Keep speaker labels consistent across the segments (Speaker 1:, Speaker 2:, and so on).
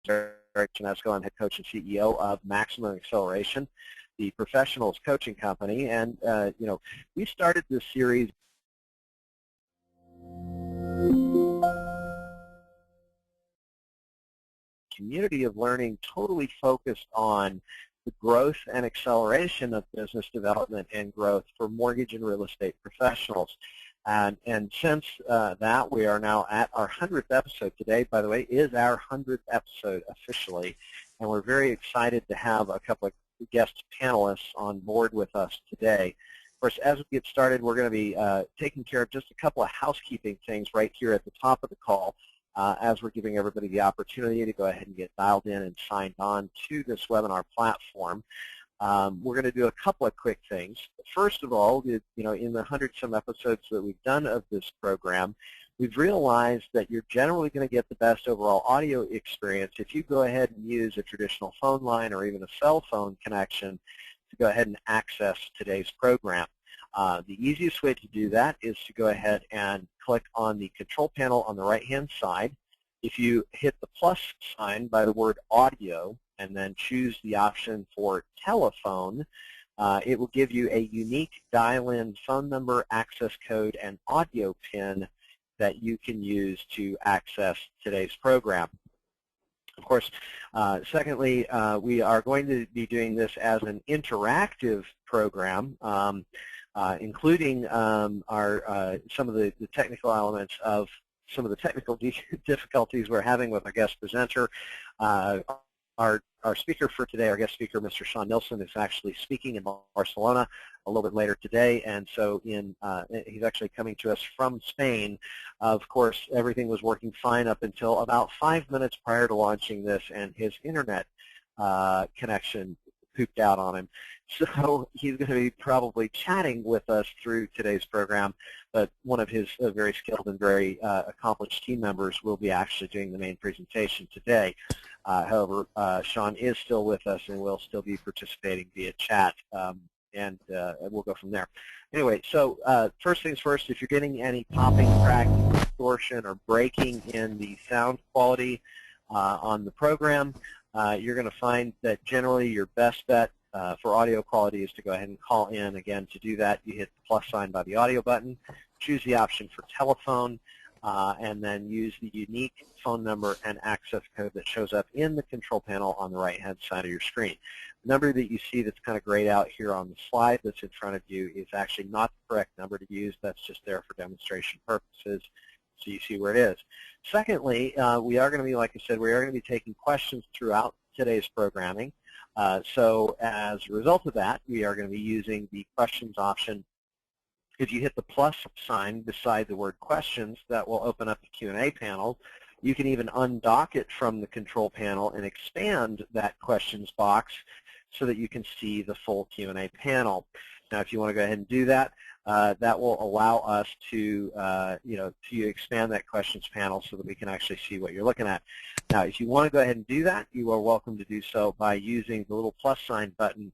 Speaker 1: Erik Janeczko. I'm head coach and CEO of Maximum Acceleration, the professionals coaching company. And, we started this series community of learning totally focused on the growth and acceleration of business development and growth for mortgage and real estate professionals. And since that, we are now at our 100th episode. Today, by the way, is our 100th episode officially, and we're very excited to have a couple of guest panelists on board with us today. Of course, as we get started, we're going to be taking care of just a couple of housekeeping things right here at the top of the call, as we're giving everybody the opportunity to go ahead and get dialed in and signed on to this webinar platform. We're going to do a couple of quick things. First of all, in the 100-some episodes that we've done of this program, we've realized that you're generally going to get the best overall audio experience if you go ahead and use a traditional phone line or even a cell phone connection to go ahead and access today's program. The easiest way to do that is to go ahead and click on the control panel on the right-hand side. If you hit the plus sign by the word audio and then choose the option for telephone, it will give you a unique dial-in phone number, access code, and audio pin that you can use to access today's program. Of course, secondly, we are going to be doing this as an interactive program, including some of the technical elements of some of the technical difficulties we're having with our guest presenter. Our speaker for today, our guest speaker, Mr. Shaun Nilsson, is actually speaking in Barcelona a little bit later today, and so he's actually coming to us from Spain. Of course, everything was working fine up until about 5 minutes prior to launching this, and his internet connection pooped out on him. So he's going to be probably chatting with us through today's program, but one of his very skilled and very accomplished team members will be actually doing the main presentation today. However, Shaun is still with us and will still be participating via chat, and we'll go from there. Anyway, so first things first, if you're getting any popping, cracking, distortion, or breaking in the sound quality on the program, you're going to find that generally your best bet for audio quality is to go ahead and call in. Again, to do that, you hit the plus sign by the audio button, choose the option for telephone, and then use the unique phone number and access code that shows up in the control panel on the right-hand side of your screen. The number that you see that's kind of grayed out here on the slide that's in front of you is actually not the correct number to use. That's just there for demonstration purposes, so you see where it is. Secondly, we are going to be, like I said, we are going to be taking questions throughout today's programming. So as a result of that, we are going to be using the questions option. If you hit the plus sign beside the word questions, that will open up the Q&A panel. You can even undock it from the control panel and expand that questions box so that you can see the full Q&A panel. Now, if you want to go ahead and do that, that will allow us to, to expand that questions panel so that we can actually see what you're looking at. Now, if you want to go ahead and do that, you are welcome to do so by using the little plus sign button.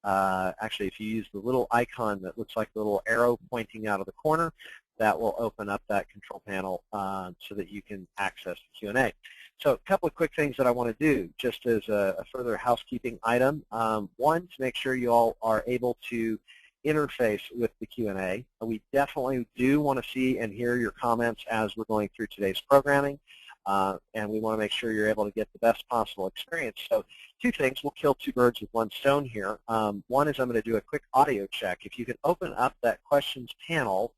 Speaker 1: Actually, if you use the little icon that looks like the little arrow pointing out of the corner, that will open up that control panel so that you can access the Q&A. So a couple of quick things that I want to do just as a further housekeeping item. One, to make sure you all are able to interface with the Q&A. We definitely do want to see and hear your comments as we're going through today's programming, and we want to make sure you're able to get the best possible experience. So two things, we'll kill two birds with one stone here. One is I'm going to do a quick audio check. If you can open up that questions panel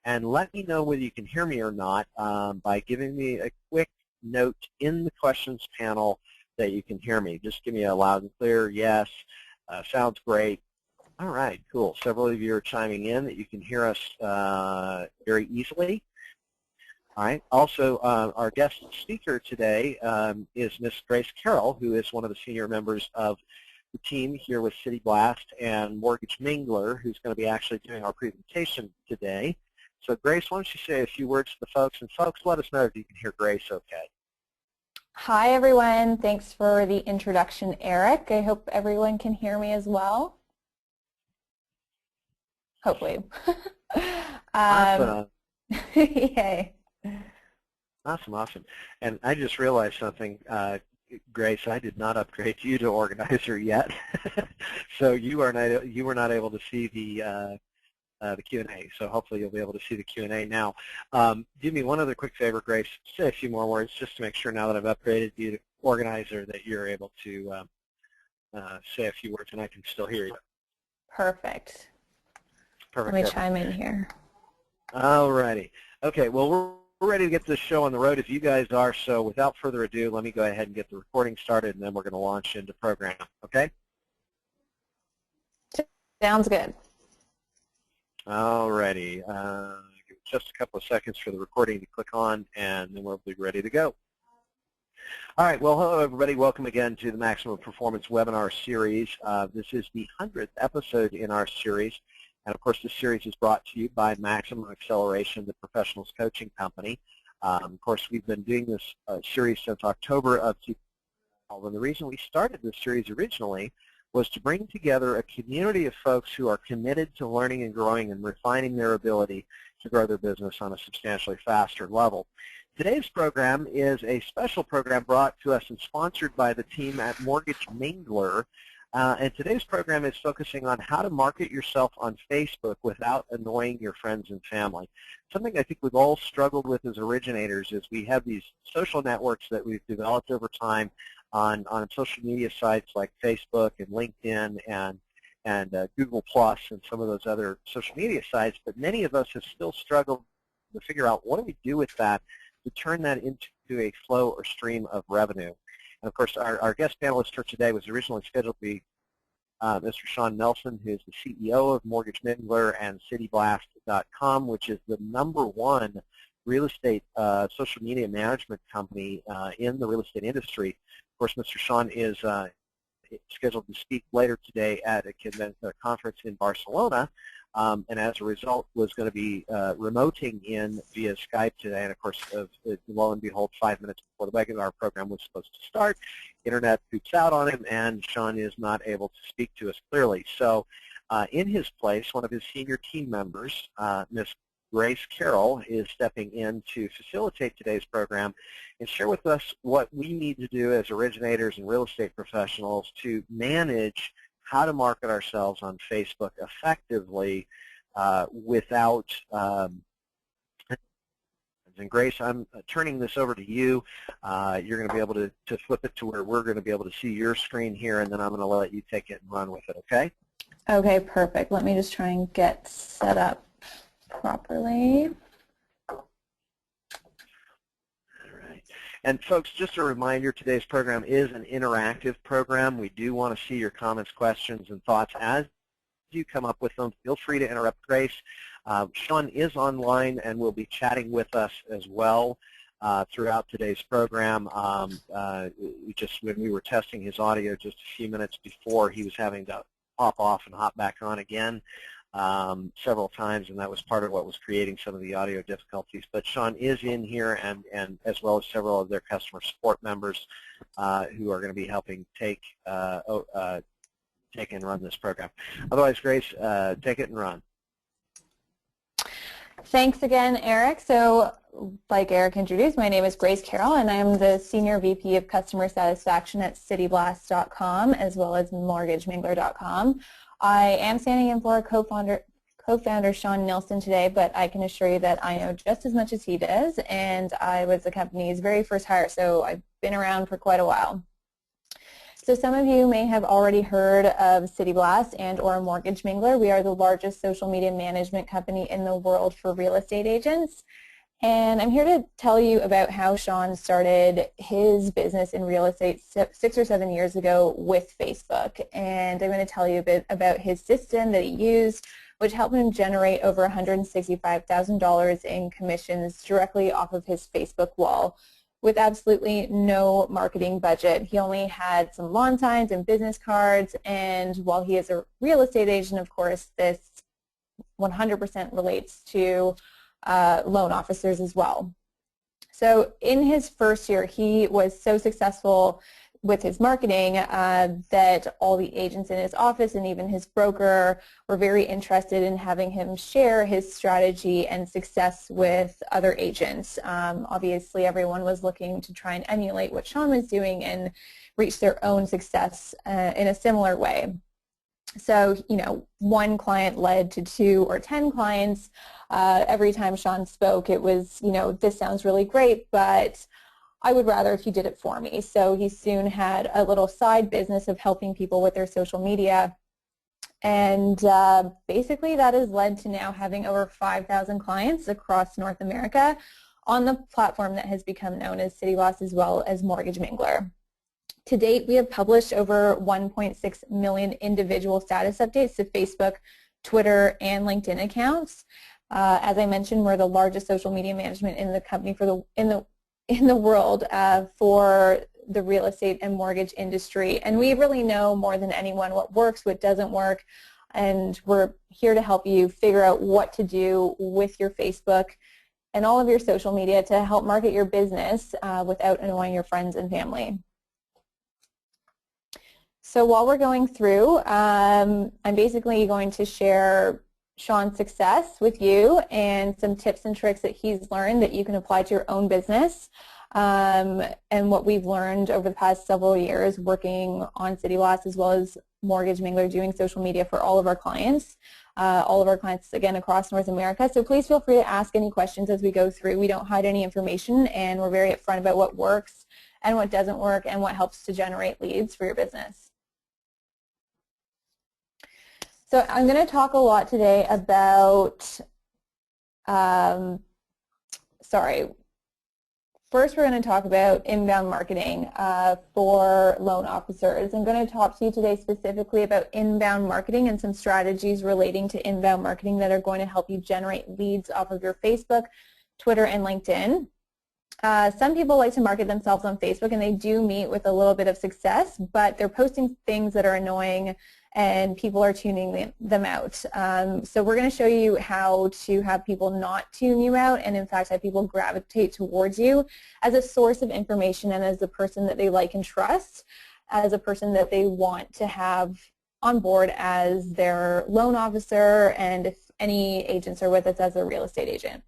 Speaker 1: and let me know whether you can hear me or not by giving me a quick note in the questions panel that you can hear me. Just give me a loud and clear yes, sounds great. All right, cool. Several of you are chiming in that you can hear us very easily. All right. Also, our guest speaker today is Miss Grace Carroll, who is one of the senior members of the team here with City Blast and Mortgage Mingler, who's going to be actually doing our presentation today. So, Grace, why don't you say a few words to the folks? And, folks, let us know if you can hear Grace okay.
Speaker 2: Hi, everyone. Thanks for the introduction, Eric. I hope everyone can hear me as well. Hopefully.
Speaker 1: Awesome.
Speaker 2: Yay.
Speaker 1: Awesome, awesome. And I just realized something. Grace, I did not upgrade you to organizer yet, so you were not able to see the Q&A. So hopefully you'll be able to see the Q&A now. Do me one other quick favor, Grace. Say a few more words just to make sure now that I've upgraded you to organizer that you're able to say a few words and I can still hear you.
Speaker 2: Perfect.
Speaker 1: Perfect.
Speaker 2: Let me chime in here.
Speaker 1: All righty. Okay. Well, we're ready to get this show on the road if you guys are, so without further ado, let me go ahead and get the recording started, and then we're going to launch into program, okay?
Speaker 2: Sounds good.
Speaker 1: All righty. Give it just a couple of seconds for the recording to click on, and then we'll be ready to go. All right. Well, hello, everybody. Welcome again to the Maximum Performance webinar series. This is the 100th episode in our series. And, of course, this series is brought to you by Maximum Acceleration, the professionals coaching company. Of course, we've been doing this series since October of 2012. And the reason we started this series originally was to bring together a community of folks who are committed to learning and growing and refining their ability to grow their business on a substantially faster level. Today's program is a special program brought to us and sponsored by the team at Mortgage Mingler. And today's program is focusing on how to market yourself on Facebook without annoying your friends and family. Something I think we've all struggled with as originators is we have these social networks that we've developed over time on social media sites like Facebook and LinkedIn and Google Plus and some of those other social media sites, but many of us have still struggled to figure out what do we do with that to turn that into a flow or stream of revenue. And, of course, our guest panelist for today was originally scheduled to be Mr. Shaun Nilsson, who is the CEO of Mortgage Mingler and CityBlast.com, which is the #1 real estate social media management company in the real estate industry. Of course, Mr. Shaun is scheduled to speak later today at a conference in Barcelona, and as a result was going to be remoting in via Skype today. And of course, lo and behold, 5 minutes before the webinar program was supposed to start, internet poops out on him, and Shaun is not able to speak to us clearly. So in his place, one of his senior team members, Ms. Grace Carroll, is stepping in to facilitate today's program and share with us what we need to do as originators and real estate professionals to manage how to market ourselves on Facebook effectively without, and Grace, I'm turning this over to you. You're going to be able to flip it to where we're going to be able to see your screen here, and then I'm going to let you take it and run with it, okay?
Speaker 2: Okay, perfect. Let me just try and get set up properly.
Speaker 1: And folks, just a reminder, today's program is an interactive program. We do want to see your comments, questions, and thoughts as you come up with them. Feel free to interrupt Grace. Shaun is online and will be chatting with us as well throughout today's program. When we were testing his audio just a few minutes before, he was having to pop off and hop back on again several times, and that was part of what was creating some of the audio difficulties. But Shaun is in here, and as well as several of their customer support members who are going to be helping take and run this program. Otherwise, Grace, take it and run.
Speaker 2: Thanks again, Eric. So, like Eric introduced, my name is Grace Carroll, and I'm the Senior VP of Customer Satisfaction at CityBlast.com as well as MortgageMingler.com. I am standing in for our co-founder Shaun Nilsson today, but I can assure you that I know just as much as he does, and I was the company's very first hire, so I've been around for quite a while. So some of you may have already heard of CityBlast and or Mortgage Mingler. We are the largest social media management company in the world for real estate agents. And I'm here to tell you about how Shaun started his business in real estate 6 or 7 years ago with Facebook. And I'm going to tell you a bit about his system that he used, which helped him generate over $165,000 in commissions directly off of his Facebook wall with absolutely no marketing budget. He only had some lawn signs and business cards, and while he is a real estate agent, of course, this 100% relates to loan officers as well. So in his first year, he was so successful with his marketing that all the agents in his office and even his broker were very interested in having him share his strategy and success with other agents. Obviously, everyone was looking to try and emulate what Shaun was doing and reach their own success in a similar way. So, one client led to 2 or 10 clients. Every time Shaun spoke, it was, this sounds really great, but I would rather if you did it for me. So he soon had a little side business of helping people with their social media. And basically that has led to now having over 5,000 clients across North America on the platform that has become known as City Boss as well as Mortgage Mingler. To date, we have published over 1.6 million individual status updates to Facebook, Twitter, and LinkedIn accounts. As I mentioned, we're the largest social media management in the company in the world for the real estate and mortgage industry, and we really know more than anyone what works, what doesn't work, and we're here to help you figure out what to do with your Facebook and all of your social media to help market your business without annoying your friends and family. So while we're going through, I'm basically going to share Shaun's success with you and some tips and tricks that he's learned that you can apply to your own business, and what we've learned over the past several years working on City Boss as well as Mortgage Mingler, doing social media for all of our clients again across North America. So please feel free to ask any questions as we go through. We don't hide any information, and we're very upfront about what works and what doesn't work and what helps to generate leads for your business. So I'm going to talk a lot today about, first we're going to talk about inbound marketing for loan officers. I'm going to talk to you today specifically about inbound marketing and some strategies relating to inbound marketing that are going to help you generate leads off of your Facebook, Twitter, and LinkedIn. Some people like to market themselves on Facebook, and they do meet with a little bit of success, but they're posting things that are annoying and people are tuning them out. So we're going to show you how to have people not tune you out and in fact have people gravitate towards you as a source of information and as a person that they like and trust, as a person that they want to have on board as their loan officer, and if any agents are with us, as a real estate agent.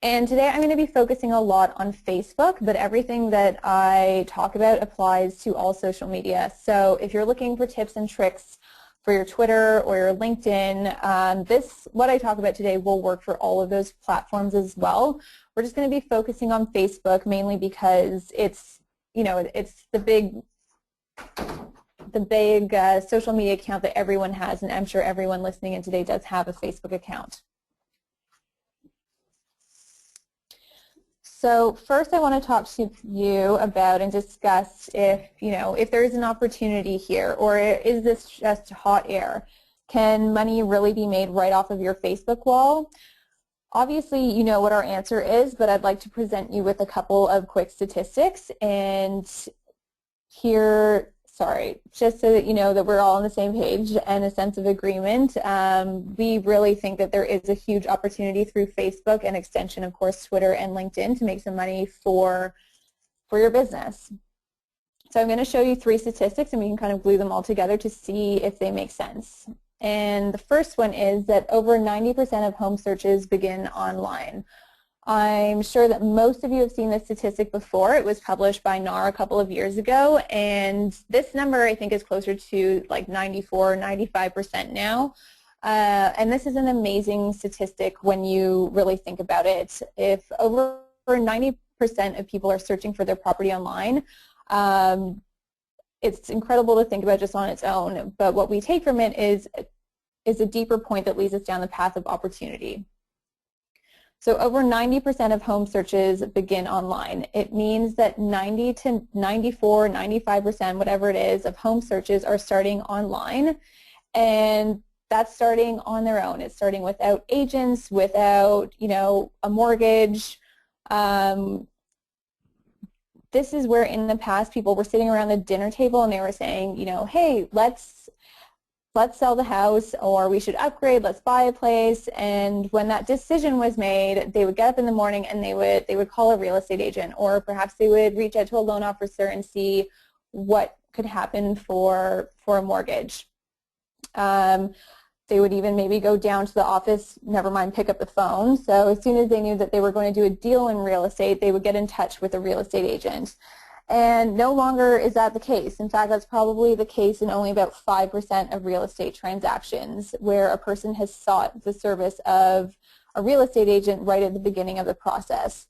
Speaker 2: And today I'm going to be focusing a lot on Facebook, but everything that I talk about applies to all social media. So if you're looking for tips and tricks for your Twitter or your LinkedIn, what I talk about today will work for all of those platforms as well. We're just going to be focusing on Facebook mainly because it's, it's the big social media account that everyone has, and I'm sure everyone listening in today does have a Facebook account. So first I want to talk to you about and discuss if there is an opportunity here, or is this just hot air? Can money really be made right off of your Facebook wall? Obviously you know what our answer is, but I'd like to present you with a couple of quick statistics, and here, just so that you know that we're all on the same page and a sense of agreement, we really think that there is a huge opportunity through Facebook and extension, of course, Twitter and LinkedIn to make some money for your business. So I'm going to show you 3 statistics, and we can kind of glue them all together to see if they make sense. And the first one is that over 90% of home searches begin online. I'm sure that most of you have seen this statistic before. It was published by NAR a couple of years ago, and this number I think is closer to like 94 or 95% now. And this is an amazing statistic when you really think about it. If over 90% of people are searching for their property online, it's incredible to think about just on its own, but what we take from it is a deeper point that leads us down the path of opportunity. So over 90% of home searches begin online. It means that 90 to 94, 95%, whatever it is, of home searches are starting online, and that's starting on their own. It's starting without agents, without, a mortgage. This is where in the past people were sitting around the dinner table and they were saying, hey, let's let's sell the house, or we should upgrade, let's buy a place. And when that decision was made, they would get up in the morning and they would call a real estate agent, or perhaps they would reach out to a loan officer and see what could happen for a mortgage. They would even maybe go down to the office, never mind pick up the phone. So as soon as they knew that they were going to do a deal in real estate, they would get in touch with a real estate agent. And no longer is that the case. In fact, that's probably the case in only about 5% of real estate transactions, where a person has sought the service of a real estate agent right at the beginning of the process.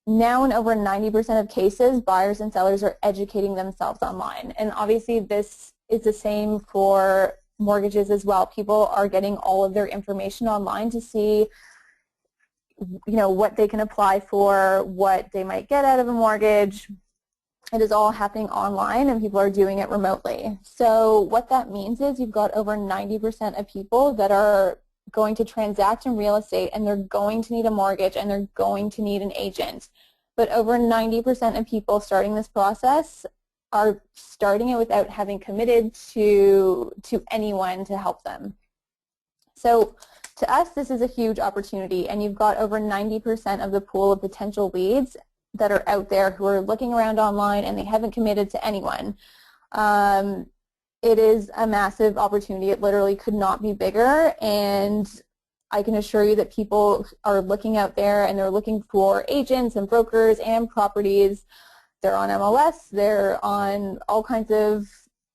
Speaker 2: Now in over 90% of cases, buyers and sellers are educating themselves online. And obviously this is the same for mortgages as well. People are getting all of their information online to see, you know, what they can apply for, what they might get out of a mortgage. It is all happening online, and people are doing it remotely. So what that means is you've got over 90% of people that are going to transact in real estate, and they're going to need a mortgage, and they're going to need an agent. But over 90% of people starting this process are starting it without having committed to anyone to help them. So to us, this is a huge opportunity, and you've got over 90% of the pool of potential leads that are out there who are looking around online and they haven't committed to anyone. It is a massive opportunity. It literally could not be bigger, and I can assure you that people are looking out there and they're looking for agents and brokers and properties. They're on MLS, they're on all kinds of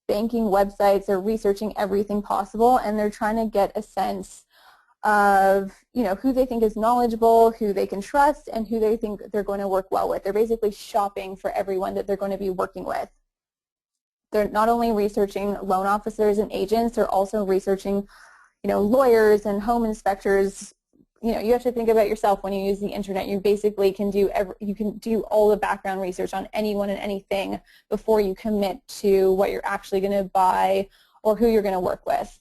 Speaker 2: banking websites, they're researching everything possible, and they're trying to get a sense of, you know, who they think is knowledgeable, who they can trust, and who they think they're going to work well with. They're basically shopping for everyone that they're going to be working with. They're not only researching loan officers and agents, they're also researching, you know, lawyers and home inspectors. You know, you have to think about yourself when you use the internet. You basically can do all the background research on anyone and anything before you commit to what you're actually going to buy or who you're going to work with.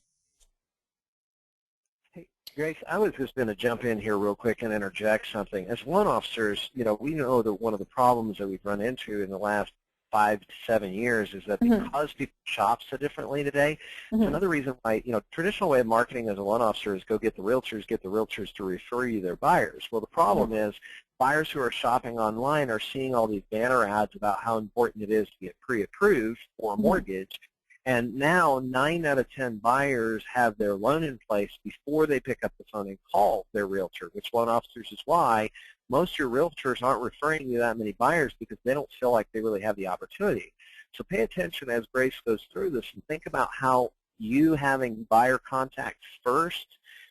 Speaker 1: Hey, Grace, I was just going to jump in here real quick and interject something. As loan officers, you know, we know that one of the problems that we've run into in the last 5 to 7 years is that because people shop so differently today, it's another reason why, you know, traditional way of marketing as a loan officer is go get the realtors to refer you their buyers. Well, the problem is buyers who are shopping online are seeing all these banner ads about how important it is to get pre-approved for a mortgage, and now 9 out of 10 buyers have their loan in place before they pick up the phone and call their realtor, which loan officers is why most of your realtors aren't referring you that many buyers, because they don't feel like they really have the opportunity. So pay attention as Grace goes through this and think about how you having buyer contacts first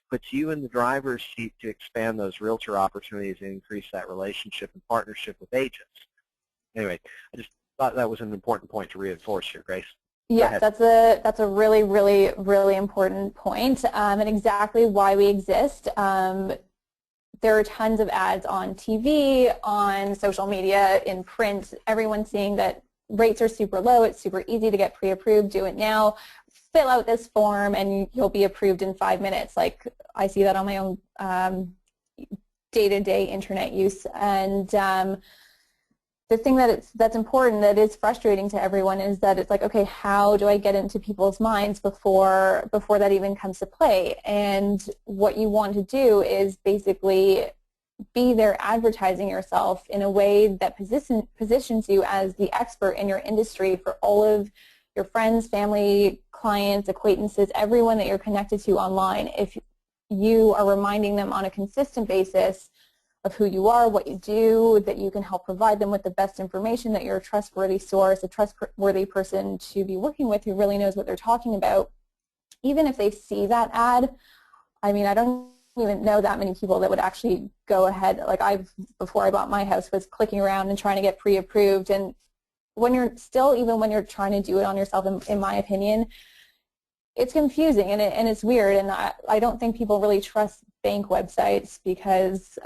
Speaker 1: puts you in the driver's seat to expand those realtor opportunities and increase that relationship and partnership with agents. Anyway, I just thought that was an important point to reinforce here, Grace.
Speaker 2: Yeah, that's a really, really, really important point, and exactly why we exist. There are tons of ads on TV, on social media, in print. Everyone's seeing that rates are super low. It's super easy to get pre-approved. Do it now. Fill out this form and you'll be approved in 5 minutes. Like, I see that on my own day-to-day internet use. And the thing that's important, that is frustrating to everyone, is that it's like, okay, how do I get into people's minds before that even comes to play? And what you want to do is basically be there advertising yourself in a way that positions you as the expert in your industry for all of your friends, family, clients, acquaintances, everyone that you're connected to online. If you are reminding them on a consistent basis of who you are, what you do, that you can help provide them with the best information, that you're a trustworthy source, a trustworthy person to be working with who really knows what they're talking about. Even if they see that ad, I mean, I don't even know that many people that would actually go ahead. Like, before I bought my house, was clicking around and trying to get pre-approved. And when you're still, even when you're trying to do it on yourself, in my opinion, it's confusing and it's weird, and I don't think people really trust bank websites because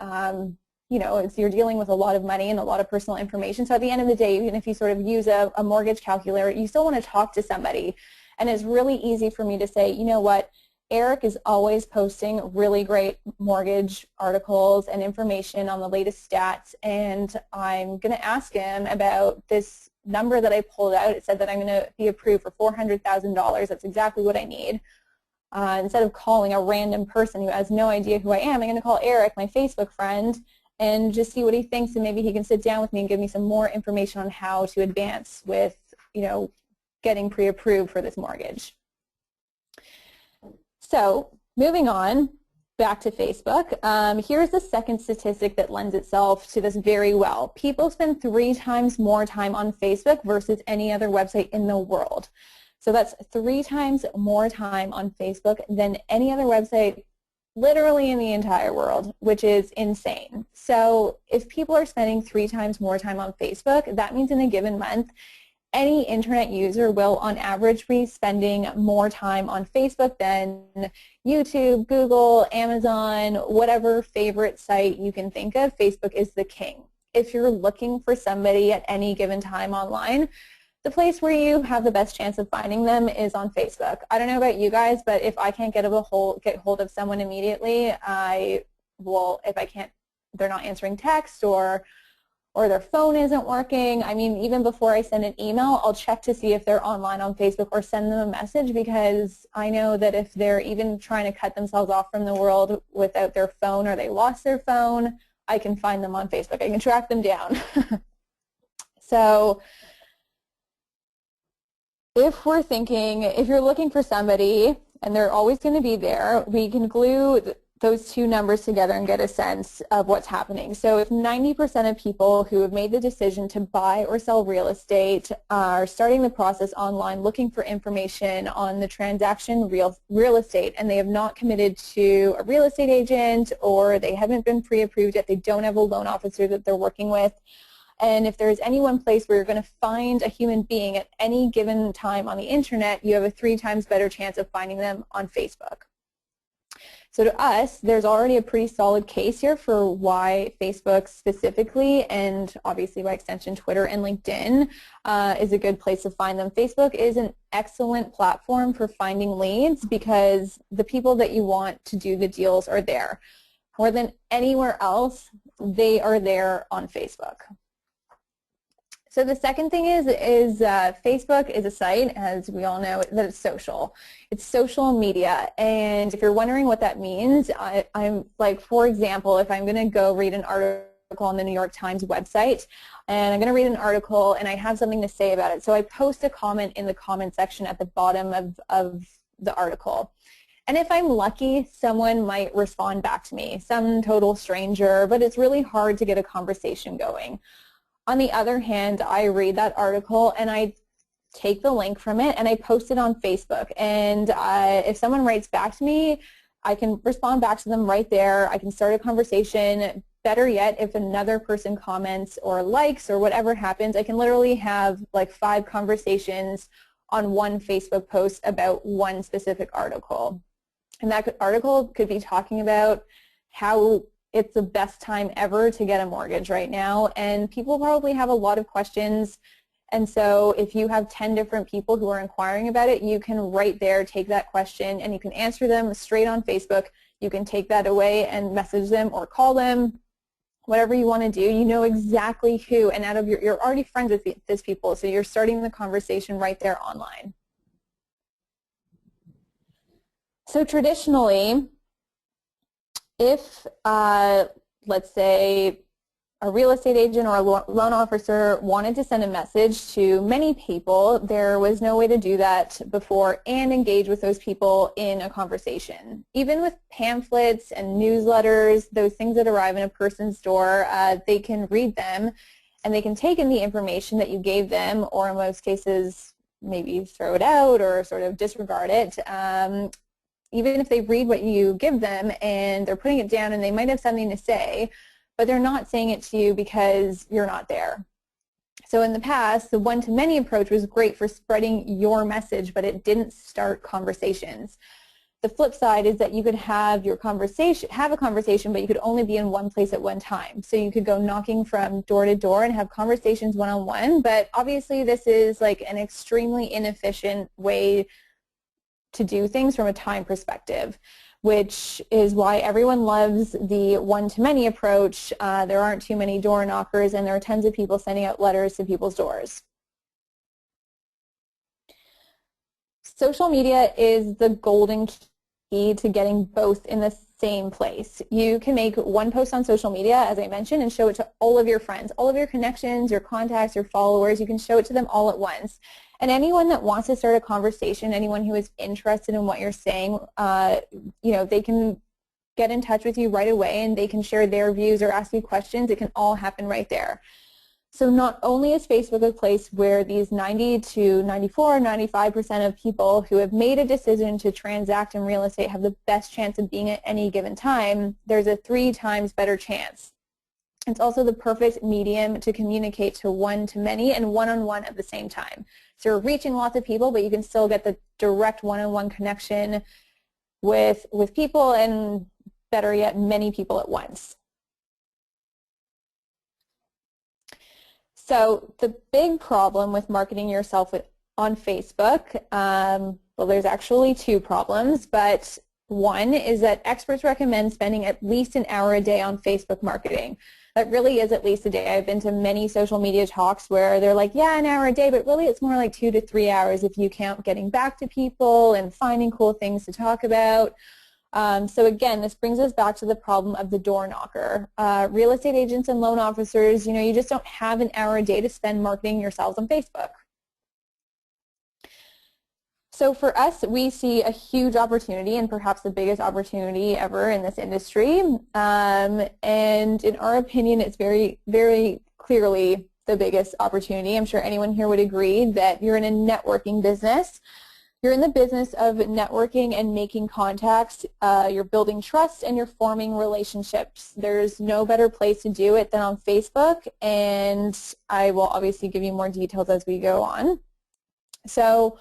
Speaker 2: you know, you're dealing with a lot of money and a lot of personal information. So at the end of the day, even if you sort of use a mortgage calculator, you still want to talk to somebody. And it's really easy for me to say, you know what, Erik is always posting really great mortgage articles and information on the latest stats, and I'm going to ask him about this number that I pulled out, it said that I'm going to be approved for $400,000. That's exactly what I need. Instead of calling a random person who has no idea who I am, I'm going to call Erik, my Facebook friend, and just see what he thinks, and maybe he can sit down with me and give me some more information on how to advance with, getting pre-approved for this mortgage. So moving on, back to Facebook, here's the second statistic that lends itself to this very well. People spend 3 times more time on Facebook versus any other website in the world. So that's 3 times more time on Facebook than any other website literally in the entire world, which is insane. So if people are spending 3 times more time on Facebook, that means in a given month, any internet user will on average be spending more time on Facebook than YouTube, Google, Amazon, whatever favorite site you can think of. Facebook is the king. If you're looking for somebody at any given time online, the place where you have the best chance of finding them is on Facebook. I don't know about you guys, but if I can't get hold of someone immediately, I will, if I can't, they're not answering text or their phone isn't working. I mean, even before I send an email, I'll check to see if they're online on Facebook or send them a message, because I know that if they're even trying to cut themselves off from the world without their phone, or they lost their phone, I can find them on Facebook. I can track them down. So if you're looking for somebody and they're always going to be there, we can glue those 2 numbers together and get a sense of what's happening. So if 90% of people who have made the decision to buy or sell real estate are starting the process online looking for information on the transaction real estate, and they have not committed to a real estate agent, or they haven't been pre-approved yet, they don't have a loan officer that they're working with, and if there's any one place where you're going to find a human being at any given time on the internet, you have a 3 times better chance of finding them on Facebook. So to us, there's already a pretty solid case here for why Facebook specifically, and obviously by extension Twitter and LinkedIn, is a good place to find them. Facebook is an excellent platform for finding leads because the people that you want to do the deals are there. More than anywhere else, they are there on Facebook. So the second thing is Facebook is a site, as we all know, that it's social. It's social media, and if you're wondering what that means, I'm like, for example, if I'm going to go read an article on the New York Times website, and I'm going to read an article and I have something to say about it, so I post a comment in the comment section at the bottom of the article. And if I'm lucky, someone might respond back to me, some total stranger, but it's really hard to get a conversation going. On the other hand, I read that article and I take the link from it and I post it on Facebook. And if someone writes back to me, I can respond back to them right there. I can start a conversation. Better yet, if another person comments or likes or whatever happens, I can literally have like 5 conversations on one Facebook post about one specific article. And that article could be talking about how it's the best time ever to get a mortgage right now, and people probably have a lot of questions, and so if you have 10 different people who are inquiring about it, you can right there take that question and you can answer them straight on Facebook. You can take that away and message them or call them, whatever you want to do. You know exactly who, and out of you're already friends with these people, so you're starting the conversation right there online. So traditionally, if, let's say, a real estate agent or a loan officer wanted to send a message to many people, there was no way to do that before and engage with those people in a conversation. Even with pamphlets and newsletters, those things that arrive in a person's door, they can read them and they can take in the information that you gave them, or in most cases maybe throw it out or sort of disregard it. Even if they read what you give them and they're putting it down and they might have something to say, but they're not saying it to you because you're not there. So in the past, the one-to-many approach was great for spreading your message, but it didn't start conversations. The flip side is that you could have a conversation, but you could only be in one place at one time. So you could go knocking from door to door and have conversations one-on-one, but obviously this is like an extremely inefficient way to do things from a time perspective, which is why everyone loves the one-to-many approach. There aren't too many door knockers, and there are tons of people sending out letters to people's doors. Social media is the golden key to getting both in the same place. You can make one post on social media, as I mentioned, and show it to all of your friends, all of your connections, your contacts, your followers. You can show it to them all at once. And anyone that wants to start a conversation, anyone who is interested in what you're saying, they can get in touch with you right away and they can share their views or ask you questions. It can all happen right there. So not only is Facebook a place where these 90 to 94, 95% of people who have made a decision to transact in real estate have the best chance of being at any given time, there's a 3 times better chance. It's also the perfect medium to communicate to one-to-many and one-on-one at the same time. So you're reaching lots of people, but you can still get the direct one-on-one connection with people, and better yet, many people at once. So the big problem with marketing yourself on Facebook, well, there's actually 2 problems, but one is that experts recommend spending at least an hour a day on Facebook marketing. That really is at least a day. I've been to many social media talks where they're like, yeah, an hour a day, but really it's more like 2 to 3 hours if you count getting back to people and finding cool things to talk about. So again, this brings us back to the problem of the door knocker. Real estate agents and loan officers, you just don't have an hour a day to spend marketing yourselves on Facebook. So for us, we see a huge opportunity, and perhaps the biggest opportunity ever in this industry. And in our opinion, it's very, very clearly the biggest opportunity. I'm sure anyone here would agree that you're in a networking business. You're in the business of networking and making contacts. You're building trust and you're forming relationships. There's no better place to do it than on Facebook, and I will obviously give you more details as we go on. So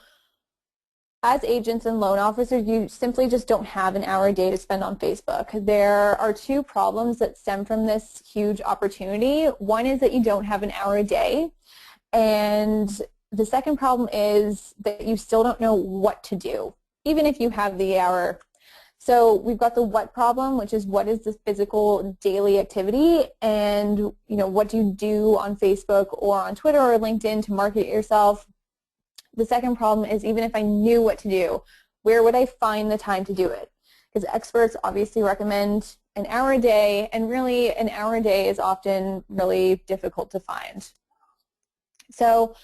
Speaker 2: as agents and loan officers, you simply just don't have an hour a day to spend on Facebook. There are 2 problems that stem from this huge opportunity. One is that you don't have an hour a day, and the second problem is that you still don't know what to do, even if you have the hour. So we've got the what problem, which is what is this physical daily activity, and what do you do on Facebook or on Twitter or LinkedIn to market yourself. The second problem is, even if I knew what to do, where would I find the time to do it? Because experts obviously recommend an hour a day, and really an hour a day is often really difficult to find. So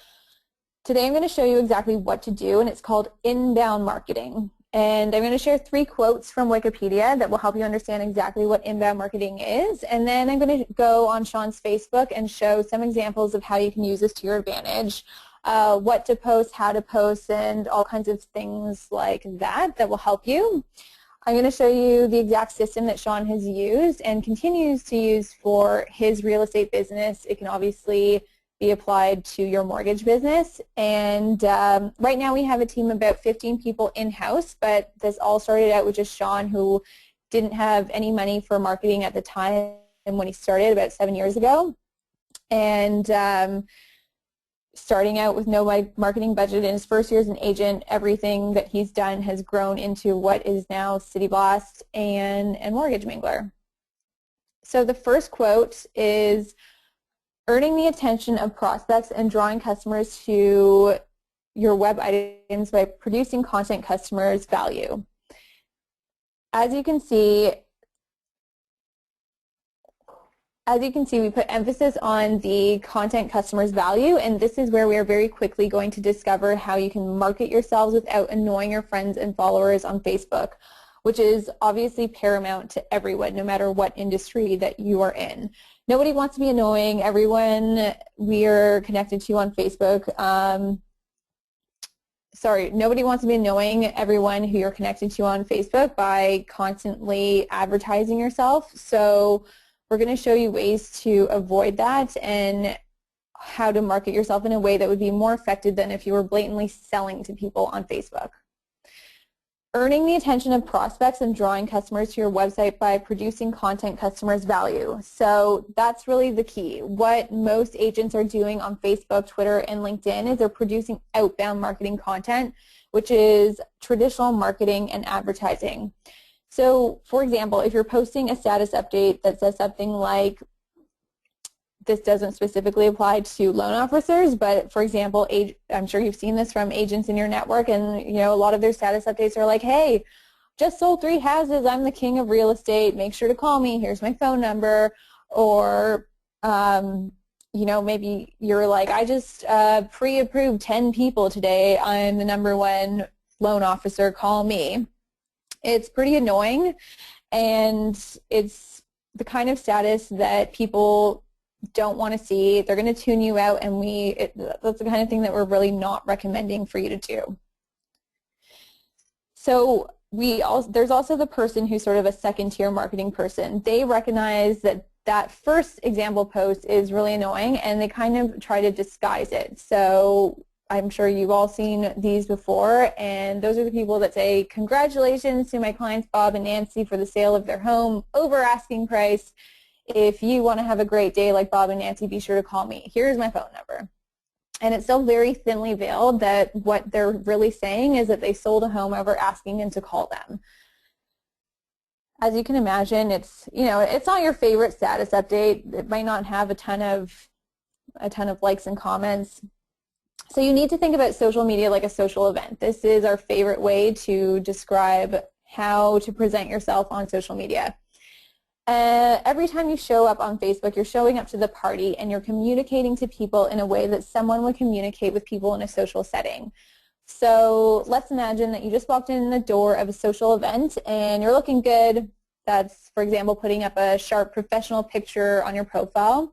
Speaker 2: today I'm going to show you exactly what to do, and it's called inbound marketing. And I'm going to share 3 quotes from Wikipedia that will help you understand exactly what inbound marketing is. And then I'm going to go on Shaun's Facebook and show some examples of how you can use this to your advantage. What to post, how to post, and all kinds of things like that will help you. I'm going to show you the exact system that Shaun has used and continues to use for his real estate business. It can obviously be applied to your mortgage business. And right now we have a team of about 15 people in-house, but this all started out with just Shaun, who didn't have any money for marketing at the time when he started about 7 years ago. And starting out with no marketing budget in his first year as an agent, everything that he's done has grown into what is now City Blast and Mortgage Mingler. So the first quote is, earning the attention of prospects and drawing customers to your web items by producing content customers value. As you can see, we put emphasis on the content customers value, and this is where we are very quickly going to discover how you can market yourselves without annoying your friends and followers on Facebook, which is obviously paramount to everyone, no matter what industry that you are in. Nobody wants to be annoying everyone we are connected to on Facebook. Nobody wants to be annoying everyone who you're connected to on Facebook by constantly advertising yourself. So we're going to show you ways to avoid that and how to market yourself in a way that would be more effective than if you were blatantly selling to people on Facebook. Earning the attention of prospects and drawing customers to your website by producing content customers value. So that's really the key. What most agents are doing on Facebook, Twitter, and LinkedIn is they're producing outbound marketing content, which is traditional marketing and advertising. So for example, if you're posting a status update that says something like, this doesn't specifically apply to loan officers, but for example, I'm sure you've seen this from agents in your network, and a lot of their status updates are like, hey, just sold 3 houses, I'm the king of real estate, make sure to call me, here's my phone number. Or maybe you're like, I just pre-approved 10 people today, I'm the #1 loan officer, call me. It's pretty annoying, and it's the kind of status that people don't want to see. They're going to tune you out, and that's the kind of thing that we're really not recommending for you to do. So there's also the person who's sort of a second-tier marketing person. They recognize that first example post is really annoying, and they kind of try to disguise it. So I'm sure you've all seen these before, and those are the people that say, congratulations to my clients Bob and Nancy for the sale of their home over asking price. If you want to have a great day like Bob and Nancy, be sure to call me. Here's my phone number. And it's still very thinly veiled that what they're really saying is that they sold a home over asking and to call them. As you can imagine, it's not your favorite status update. It might not have a ton of likes and comments. So you need to think about social media like a social event. This is our favorite way to describe how to present yourself on social media. Every time you show up on Facebook, you're showing up to the party, and you're communicating to people in a way that someone would communicate with people in a social setting. So let's imagine that you just walked in the door of a social event and you're looking good. That's, for example, putting up a sharp professional picture on your profile.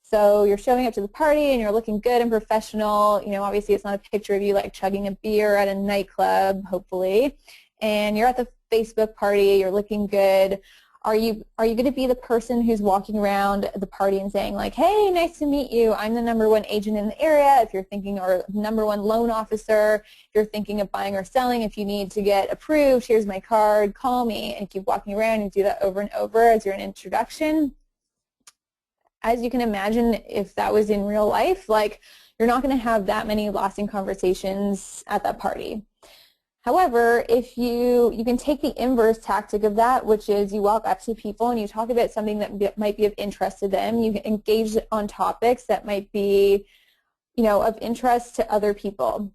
Speaker 2: So you're showing up to the party and you're looking good and professional. Obviously it's not a picture of you like chugging a beer at a nightclub, hopefully. And you're at the Facebook party, you're looking good. Are you going to be the person who's walking around the party and saying like, hey, nice to meet you, I'm the #1 agent in the area, if you're thinking, or #1 loan officer, if you're thinking of buying or selling, if you need to get approved, here's my card, call me, and keep walking around and do that over and over as your introduction? As you can imagine, if that was in real life, like, you're not going to have that many lasting conversations at that party. However, if you can take the inverse tactic of that, which is you walk up to people and you talk about something that might be of interest to them. You engage on topics that might be, of interest to other people.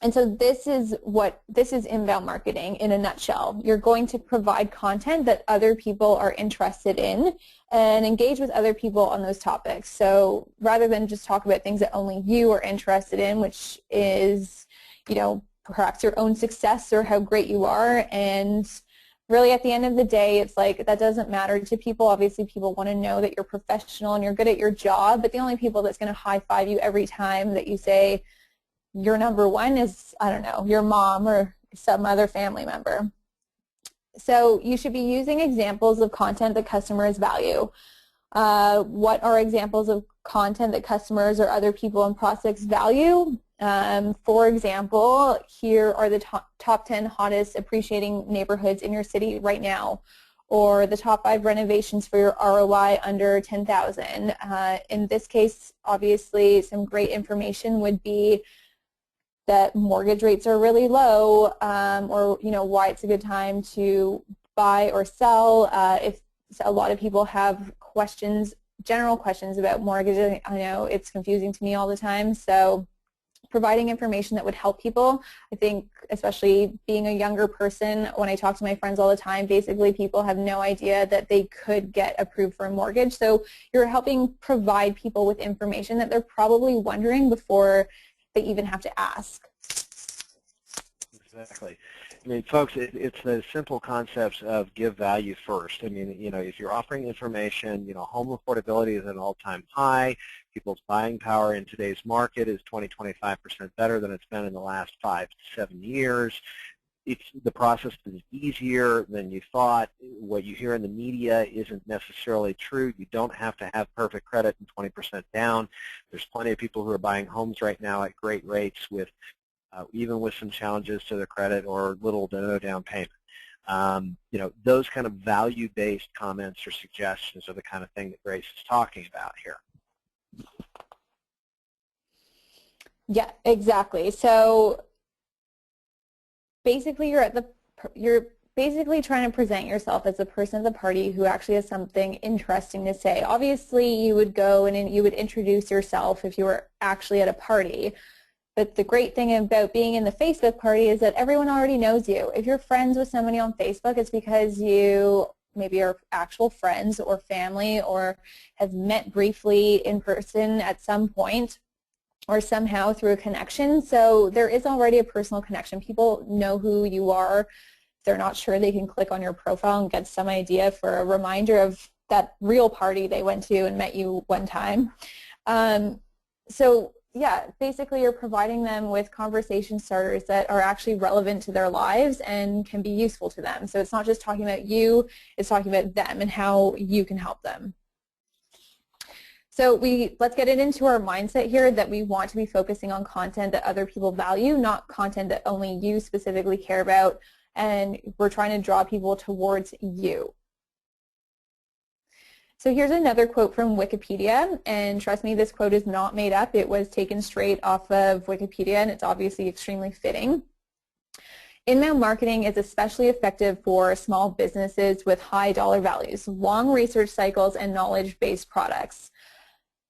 Speaker 2: And so this is inbound marketing in a nutshell. You're going to provide content that other people are interested in and engage with other people on those topics. So rather than just talk about things that only you are interested in, which is, perhaps your own success or how great you are, and really at the end of the day, it's like that doesn't matter to people. Obviously, people want to know that you're professional and you're good at your job, but the only people that's going to high-five you every time that you say you're #1 is, I don't know, your mom or some other family member. So you should be using examples of content that customers value. What are examples of content that customers or other people and prospects value? For example, here are the top 10 hottest appreciating neighborhoods in your city right now, or the top 5 renovations for your ROI under 10,000. In this case, obviously, some great information would be that mortgage rates are really low, or why it's a good time to buy or sell. If a lot of people have questions, general questions about mortgages, I know it's confusing to me all the time. So providing information that would help people. I think, especially being a younger person, when I talk to my friends all the time, basically people have no idea that they could get approved for a mortgage. So you're helping provide people with information that they're probably wondering before they even have to ask.
Speaker 1: Exactly. I mean, folks, it's the simple concepts of give value first. I mean, if you're offering information, home affordability is at an all-time high. People's buying power in today's market is 20-25% better than it's been in the last 5 to 7 years. The process is easier than you thought. What you hear in the media isn't necessarily true. You don't have to have perfect credit and 20% down. There's plenty of people who are buying homes right now at great rates with even with some challenges to their credit or little to no down payment. Those kind of value-based comments or suggestions are the kind of thing that Grace is talking about here.
Speaker 2: Yeah, exactly. So basically, you're basically trying to present yourself as the person at the party who actually has something interesting to say. Obviously, you would go and you would introduce yourself if you were actually at a party. But the great thing about being in the Facebook party is that everyone already knows you. If you're friends with somebody on Facebook, it's because you maybe are actual friends or family or have met briefly in person at some point or somehow through a connection. So there is already a personal connection. People know who you are. If they're not sure, they can click on your profile and get some idea for a reminder of that real party they went to and met you one time. So yeah, basically you're providing them with conversation starters that are actually relevant to their lives and can be useful to them. So it's not just talking about you, it's talking about them and how you can help them. So let's get it into our mindset here that we want to be focusing on content that other people value, not content that only you specifically care about, and we're trying to draw people towards you. So here's another quote from Wikipedia, and trust me, this quote is not made up. It was taken straight off of Wikipedia, and it's obviously extremely fitting. Inbound marketing is especially effective for small businesses with high dollar values, long research cycles, and knowledge-based products.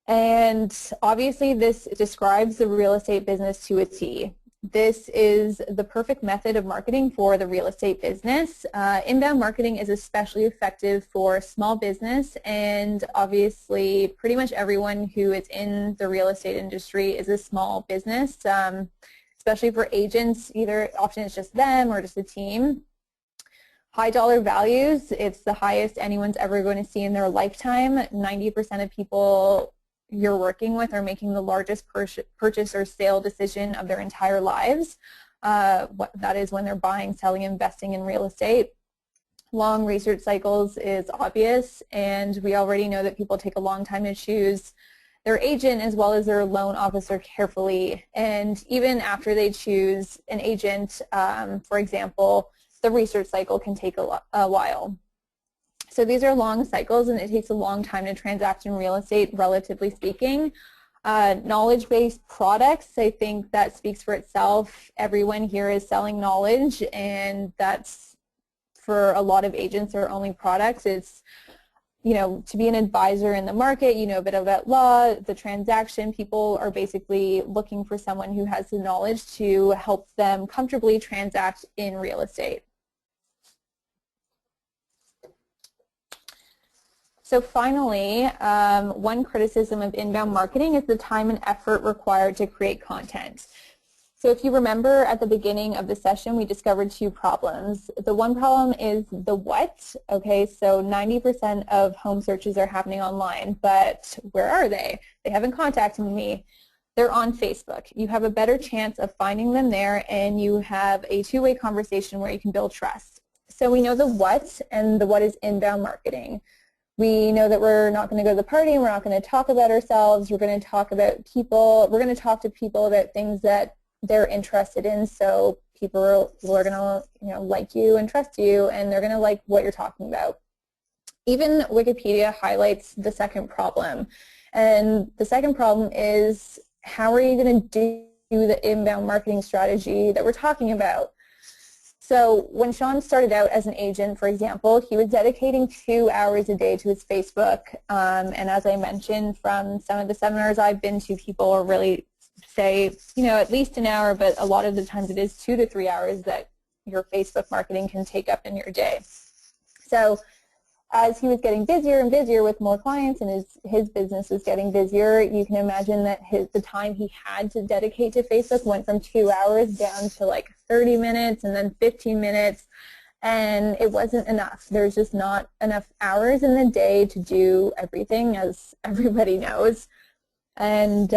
Speaker 2: And obviously this describes the real estate business to a T. This is the perfect method of marketing for the real estate business. Inbound marketing is especially effective for small business, and obviously pretty much everyone who is in the real estate industry is a small business, especially for agents. Either often it's just them or just a team. High dollar values, it's the highest anyone's ever going to see in their lifetime. 90% of people you're working with are making the largest purchase or sale decision of their entire lives. That is when they're buying, selling, investing in real estate. Long research cycles is obvious, and we already know that people take a long time to choose their agent as well as their loan officer carefully. And even after they choose an agent, for example, the research cycle can take a while. So these are long cycles, and it takes a long time to transact in real estate, relatively speaking. Knowledge-based products, I think that speaks for itself. Everyone here is selling knowledge, and that's, for a lot of agents, their only products. It's, you know, to be an advisor in the market, you know a bit about law, the transaction. People are basically looking for someone who has the knowledge to help them comfortably transact in real estate. So finally, one criticism of inbound marketing is the time and effort required to create content. So if you remember at the beginning of the session, we discovered two problems. The one problem is the what. Okay, so 90% of home searches are happening online, but where are they? They haven't contacted me. They're on Facebook. You have a better chance of finding them there, and you have a two-way conversation where you can build trust. So we know the what, and the what is inbound marketing. We know that we're not going to go to the party, and we're not going to talk about ourselves. We're going to talk about people. We're going to talk to people about things that they're interested in, so people are going to, you know, like you and trust you, and they're going to like what you're talking about. Even Wikipedia highlights the second problem, and the second problem is, how are you going to do the inbound marketing strategy that we're talking about? So when Shaun started out as an agent, for example, he was dedicating 2 hours a day to his Facebook, and as I mentioned from some of the seminars I've been to, people are really say, you know, at least an hour, but a lot of the times it is 2 to 3 hours that your Facebook marketing can take up in your day. So as he was getting busier and busier with more clients, and his business was getting busier, you can imagine that the time he had to dedicate to Facebook went from 2 hours down to like 30 minutes and then 15 minutes, and it wasn't enough. There's just not enough hours in the day to do everything, as everybody knows. And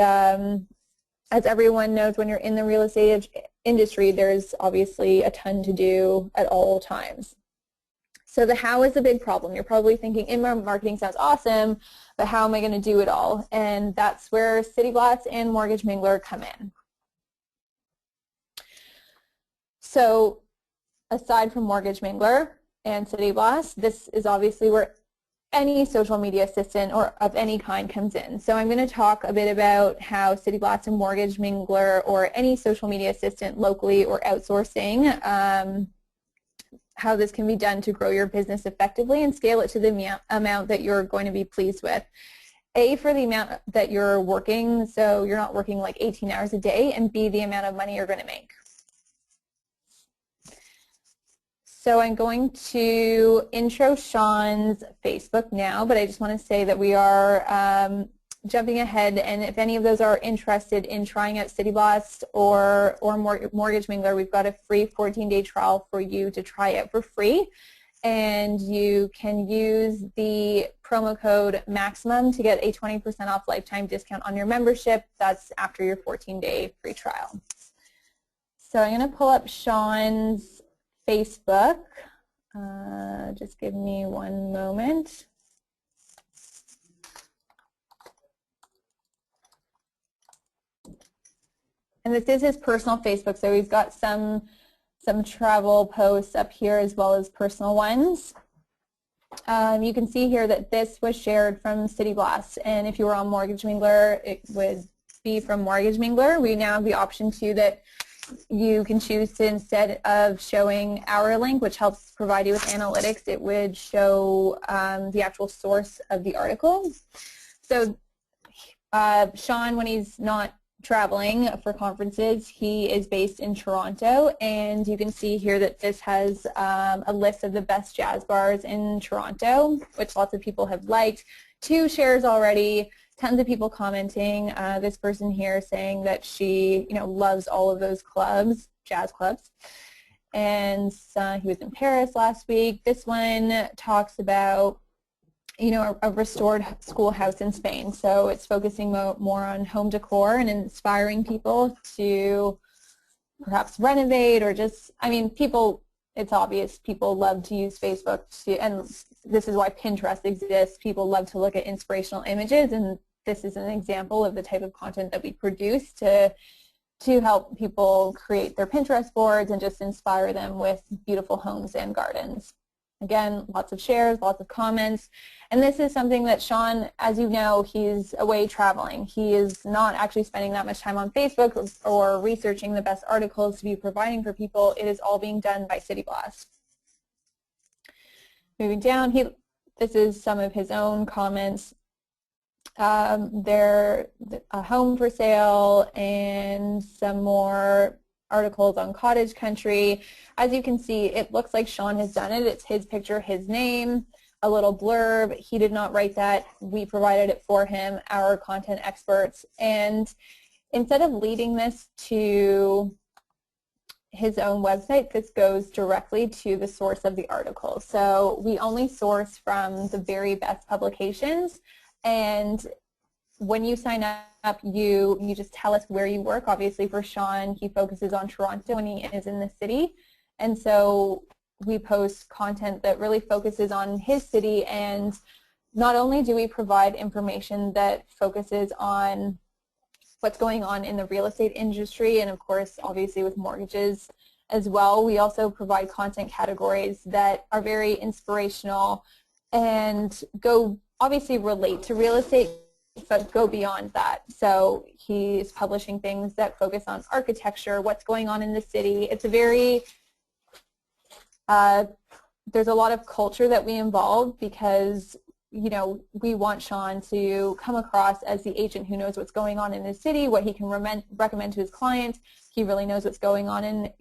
Speaker 2: as everyone knows, when you're in the real estate industry, there's obviously a ton to do at all times. So the how is a big problem. You're probably thinking, inbound marketing sounds awesome, but how am I going to do it all? And that's where City Blast and Mortgage Mingler come in. So aside from Mortgage Mingler and City Blast, this is obviously where any social media assistant or of any kind comes in. So I'm going to talk a bit about how City Blast and Mortgage Mingler, or any social media assistant locally or outsourcing, how this can be done to grow your business effectively and scale it to the amount that you're going to be pleased with. A, for the amount that you're working, so you're not working like 18 hours a day, and B, the amount of money you're going to make. So I'm going to intro Shaun's Facebook now, but I just want to say that we are jumping ahead, and if any of those are interested in trying out City Blast or Mortgage Mingler, we've got a free 14-day trial for you to try out for free, and you can use the promo code MAXIMUM to get a 20% off lifetime discount on your membership. That's after your 14-day free trial. So I'm going to pull up Shaun's Facebook. Just give me one moment. And this is his personal Facebook, so we've got some travel posts up here as well as personal ones. You can see here that this was shared from City Blast, and if you were on Mortgage Mingler, it would be from Mortgage Mingler. We now have the option too that you can choose to, instead of showing our link, which helps provide you with analytics, it would show the actual source of the article. So Shaun, when he's not traveling for conferences, he is based in Toronto, and you can see here that this has a list of the best jazz bars in Toronto, which lots of people have liked. 2 shares already, tons of people commenting. This person here saying that she, loves all of those clubs, jazz clubs. And he was in Paris last week. This one talks about a restored schoolhouse in Spain. So it's focusing more on home decor and inspiring people to perhaps renovate or just, it's obvious people love to use Facebook and this is why Pinterest exists. People love to look at inspirational images, and this is an example of the type of content that we produce to help people create their Pinterest boards and just inspire them with beautiful homes and gardens. Again, lots of shares, lots of comments, and this is something that Shaun, as you know, he's away traveling. He is not actually spending that much time on Facebook or researching the best articles to be providing for people. It is all being done by City Blast. Moving down, this is some of his own comments. They're a home for sale and some more articles on cottage country. As you can see, it looks like Shaun has done it. It's his picture, his name, a little blurb. He did not write that. We provided it for him, our content experts. And instead of leading this to his own website, this goes directly to the source of the article. So we only source from the very best publications, and when you sign up, you just tell us where you work. Obviously for Shaun, he focuses on Toronto when he is in the city, and so we post content that really focuses on his city. And not only do we provide information that focuses on what's going on in the real estate industry, and of course obviously with mortgages as well, we also provide content categories that are very inspirational and obviously relate to real estate, but go beyond that. So he's publishing things that focus on architecture, what's going on in the city. It's a very, there's a lot of culture that we involve because, we want Shaun to come across as the agent who knows what's going on in the city, what he can recommend to his clients. He really knows what's going on in,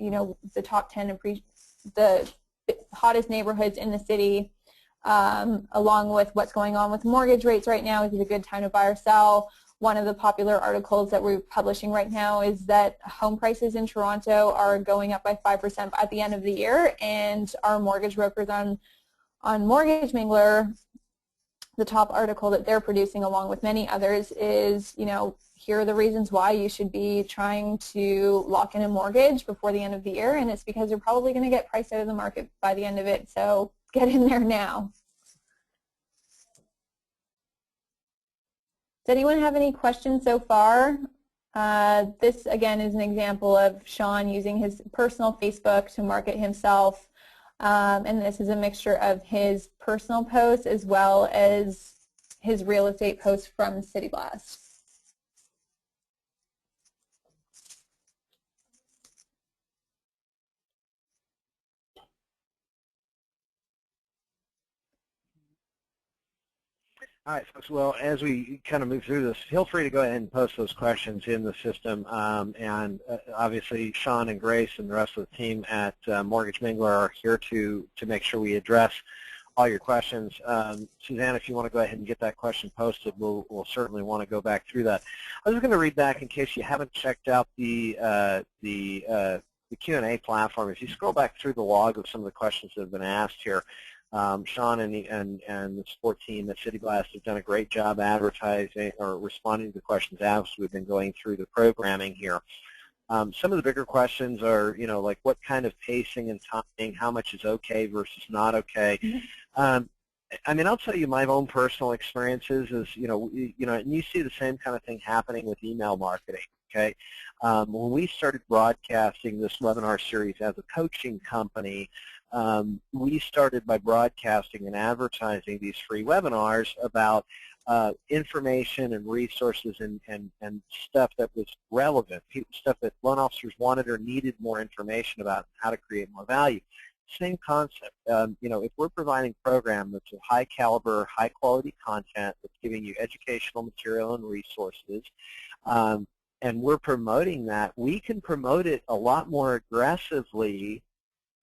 Speaker 2: the top 10, the hottest neighborhoods in the city. Along with what's going on with mortgage rates right now. Is it a good time to buy or sell? One of the popular articles that we're publishing right now is that home prices in Toronto are going up by 5% at the end of the year, and our mortgage brokers on Mortgage Mingler, the top article that they're producing along with many others is, here are the reasons why you should be trying to lock in a mortgage before the end of the year, and it's because you're probably going to get priced out of the market by the end of it, so get in there now. Does anyone have any questions so far? This, again, is an example of Shaun using his personal Facebook to market himself, and this is a mixture of his personal posts as well as his real estate posts from City Blast.
Speaker 1: All right, folks. Well, as we kind of move through this, feel free to go ahead and post those questions in the system. Obviously, Shaun and Grace and the rest of the team at Mortgage Mingler are here to make sure we address all your questions. Suzanne, if you want to go ahead and get that question posted, we'll certainly want to go back through that. I was going to read back in case you haven't checked out the Q&A platform. If you scroll back through the log of some of the questions that have been asked here, Shaun and the support team at City Blast have done a great job advertising or responding to the questions asked. We've been going through the programming here. Some of the bigger questions are, like what kind of pacing and timing, how much is okay versus not okay. Mm-hmm. I mean, I'll tell you my own personal experiences is, and you see the same kind of thing happening with email marketing. Okay, when we started broadcasting this webinar series as a coaching company, we started by broadcasting and advertising these free webinars about information and resources and stuff that was relevant, stuff that loan officers wanted or needed more information about how to create more value. Same concept. If we're providing a program that's of high caliber, high quality content that's giving you educational material and resources, and we're promoting that, we can promote it a lot more aggressively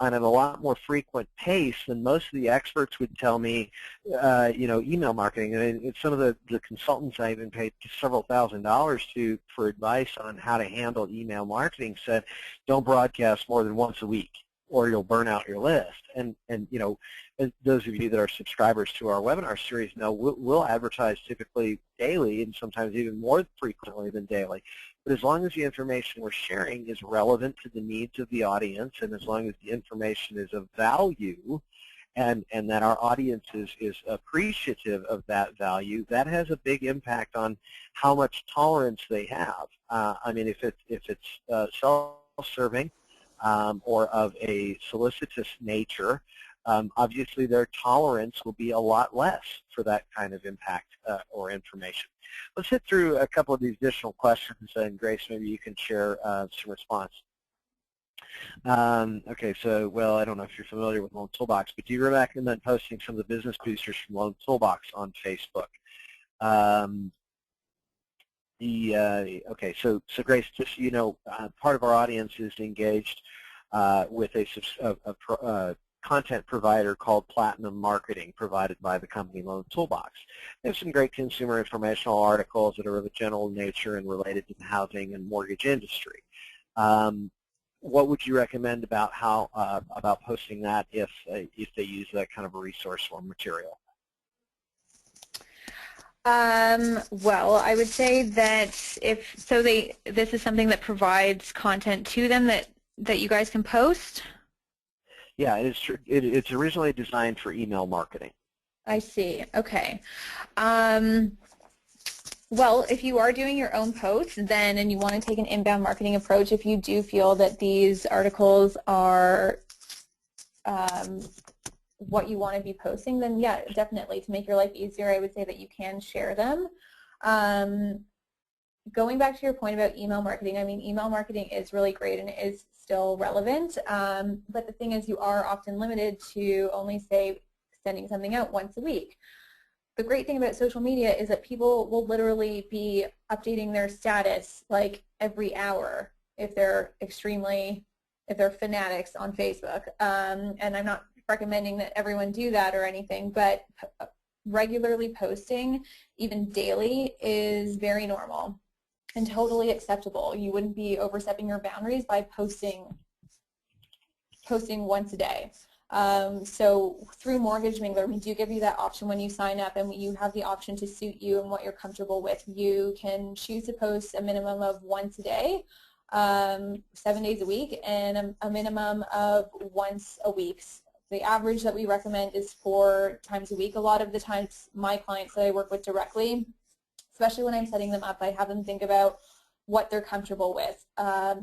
Speaker 1: and at a lot more frequent pace than most of the experts would tell me, email marketing. And some of the consultants I even paid several $1,000s to for advice on how to handle email marketing said, don't broadcast more than once a week or you'll burn out your list. And those of you that are subscribers to our webinar series know we'll advertise typically daily and sometimes even more frequently than daily. But as long as the information we're sharing is relevant to the needs of the audience and as long as the information is of value and that our audience is appreciative of that value, that has a big impact on how much tolerance they have. I mean, if it's self-serving or of a solicitous nature, obviously their tolerance will be a lot less for that kind of impact or information. Let's hit through a couple of these additional questions, and Grace, maybe you can share some response. Okay, so, well, I don't know if you're familiar with Loan Toolbox, but do you recommend posting some of the business boosters from Loan Toolbox on Facebook? Okay, so Grace, just so you know, part of our audience is engaged with a content provider called Platinum Marketing, provided by the company Loan Toolbox. They have some great consumer informational articles that are of a general nature and related to the housing and mortgage industry. What would you recommend about how about posting that if they use that kind of a resource or material?
Speaker 2: Well, I would say that this is something that provides content to them that you guys can post.
Speaker 1: Yeah, it's originally designed for email marketing.
Speaker 2: I see. Okay. Well, if you are doing your own posts and you want to take an inbound marketing approach, if you do feel that these articles are what you want to be posting, then yeah, definitely, to make your life easier, I would say that you can share them. Going back to your point about email marketing, I mean, email marketing is really great and it is still relevant, but the thing is you are often limited to only, say, sending something out once a week. The great thing about social media is that people will literally be updating their status like every hour if they're fanatics on Facebook. And I'm not recommending that everyone do that or anything, but regularly posting, even daily, is very normal and totally acceptable. You wouldn't be overstepping your boundaries by posting once a day. So through Mortgage Mingler, we do give you that option when you sign up, and you have the option to suit you and what you're comfortable with. You can choose to post a minimum of once a day, 7 days a week, and a minimum of once a week. The average that we recommend is 4 times a week. A lot of the times my clients that I work with directly, especially when I'm setting them up, I have them think about what they're comfortable with.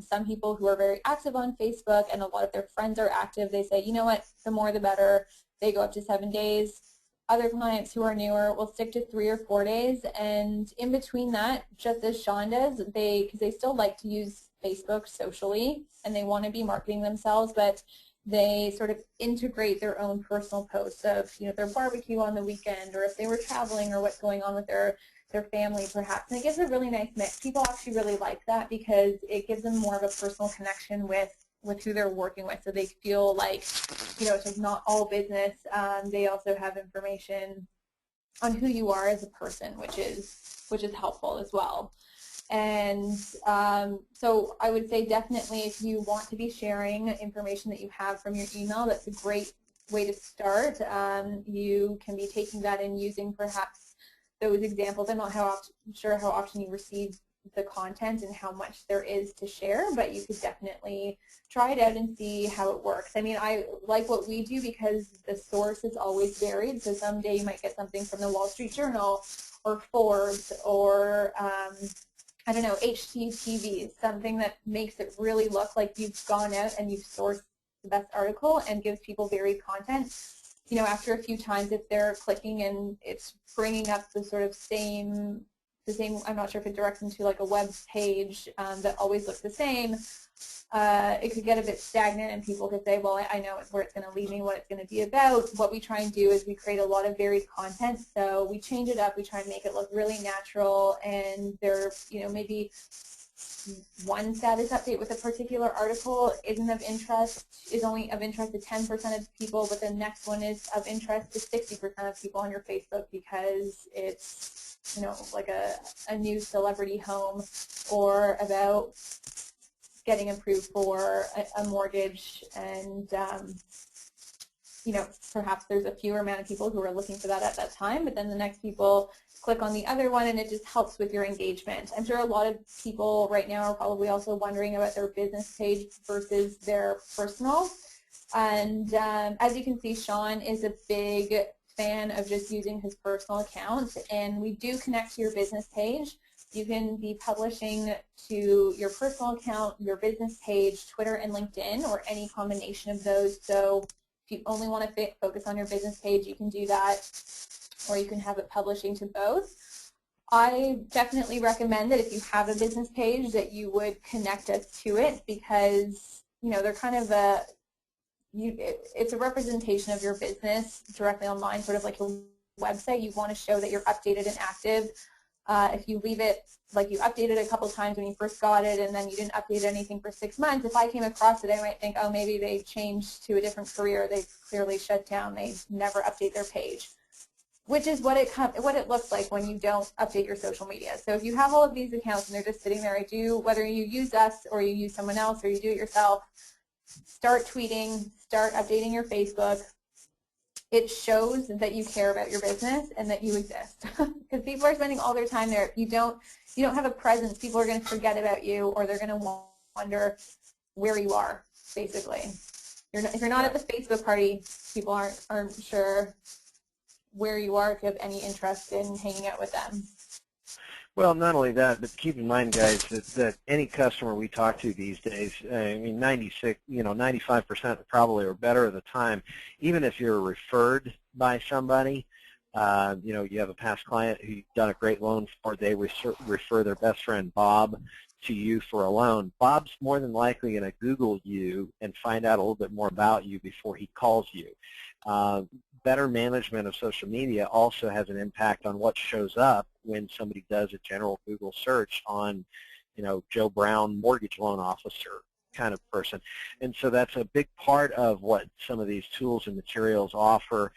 Speaker 2: Some people who are very active on Facebook and a lot of their friends are active, they say, you know what, the more the better. They go up to 7 days. Other clients who are newer will stick to 3 or 4 days, and in between that, just as Shaun does, because they still like to use Facebook socially and they want to be marketing themselves, but they sort of integrate their own personal posts of, their barbecue on the weekend, or if they were traveling, or what's going on with their family perhaps. And it gives a really nice mix. People actually really like that because it gives them more of a personal connection with who they're working with, so they feel like, it's just not all business. They also have information on who you are as a person, which is helpful as well. And so I would say definitely if you want to be sharing information that you have from your email, that's a great way to start. You can be taking that and using perhaps those examples. I'm not sure how often you receive the content and how much there is to share, but you could definitely try it out and see how it works. I mean, I like what we do because the source is always varied. So someday you might get something from the Wall Street Journal or Forbes or I don't know, HGTV, something that makes it really look like you've gone out and you've sourced the best article and gives people varied content. After a few times, if they're clicking and it's bringing up the sort of same, I'm not sure if it directs them to like a web page that always looks the same, it could get a bit stagnant and people could say, well, I know where it's going to lead me, what it's going to be about. What we try and do is we create a lot of varied content, so we change it up, we try and make it look really natural, and there, maybe one status update with a particular article is only of interest to 10% of people, but the next one is of interest to 60% of people on your Facebook because it's, like a new celebrity home or about getting approved for a mortgage, and perhaps there's a fewer amount of people who are looking for that at that time, but then the next people click on the other one, and it just helps with your engagement. I'm sure a lot of people right now are probably also wondering about their business page versus their personal. And as you can see, Shaun is a big fan of just using his personal account, and we do connect to your business page. You can be publishing to your personal account, your business page, Twitter, and LinkedIn, or any combination of those. So if you only want to focus on your business page, you can do that, or you can have it publishing to both. I definitely recommend that if you have a business page that you would connect us to it because, they're kind of it's a representation of your business directly online, sort of like your website. You want to show that you're updated and active. If you leave it, like you updated a couple times when you first got it and then you didn't update anything for 6 months, if I came across it, I might think, oh, maybe they changed to a different career. They've clearly shut down. They never update their page, which is what it looks like when you don't update your social media. So if you have all of these accounts and they're just sitting there, whether you use us or you use someone else or you do it yourself, start tweeting, start updating your Facebook. It shows that you care about your business and that you exist. Because people are spending all their time there. If you don't have a presence, people are going to forget about you, or they're going to wonder where you are, basically. If you're not at the Facebook party, people aren't sure where you are if you have any interest in hanging out with them.
Speaker 1: Well, not only that, but keep in mind, guys, that any customer we talk to these days, I mean, 95% probably or better of the time, even if you're referred by somebody, you have a past client who you've done a great loan for, they refer their best friend Bob to you for a loan. Bob's more than likely going to Google you and find out a little bit more about you before he calls you. Better management of social media also has an impact on what shows up when somebody does a general Google search on, Joe Brown, mortgage loan officer kind of person. And so that's a big part of what some of these tools and materials offer.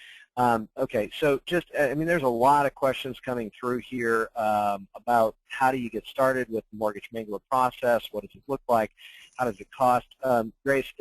Speaker 1: Okay, so there's a lot of questions coming through here about how do you get started with the mortgage mingler process, what does it look like, how does it cost? Grace,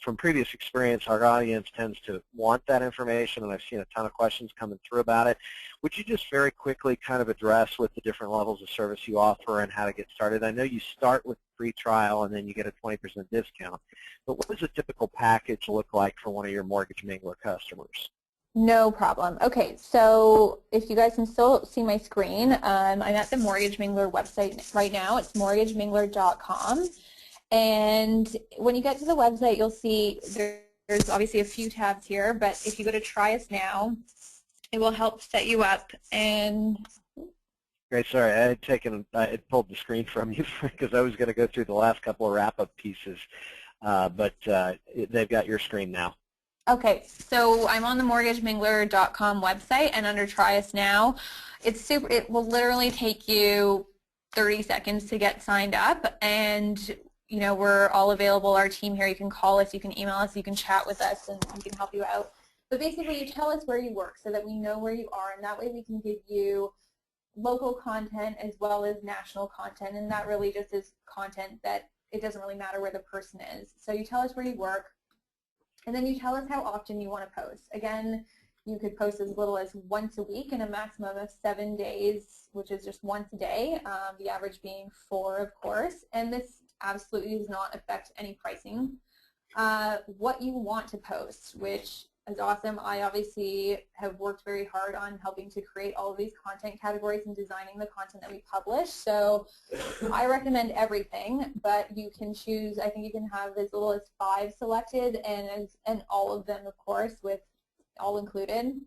Speaker 1: from previous experience, our audience tends to want that information, and I've seen a ton of questions coming through about it. Would you just very quickly kind of address with the different levels of service you offer and how to get started? I know you start with free trial and then you get a 20% discount, but what does a typical package look like for one of your mortgage mingler customers?
Speaker 2: No problem. Okay, so if you guys can still see my screen, I'm at the Mortgage Mingler website right now. It's mortgagemingler.com. And when you get to the website, you'll see there's obviously a few tabs here, but if you go to Try Us Now, it will help set you up. And
Speaker 1: Great. Sorry, I had pulled the screen from you because I was going to go through the last couple of wrap-up pieces, but they've got your screen now.
Speaker 2: Okay, so I'm on the mortgagemingler.com website, and under Try Us Now, it will literally take you 30 seconds to get signed up, and we're all available. Our team here, you can call us, you can email us, you can chat with us, and we can help you out. But basically, you tell us where you work so that we know where you are, and that way we can give you local content as well as national content, and that really just is content that it doesn't really matter where the person is. So you tell us where you work, and then you tell us how often you want to post. Again, you could post as little as once a week in a maximum of 7 days, which is just once a day, the average being 4, of course, and this absolutely does not affect any pricing. What you want to post, which is awesome. I obviously have worked very hard on helping to create all of these content categories and designing the content that we publish. So I recommend everything, but you can choose, I think you can have as little as 5 selected, and all of them, of course, with all included.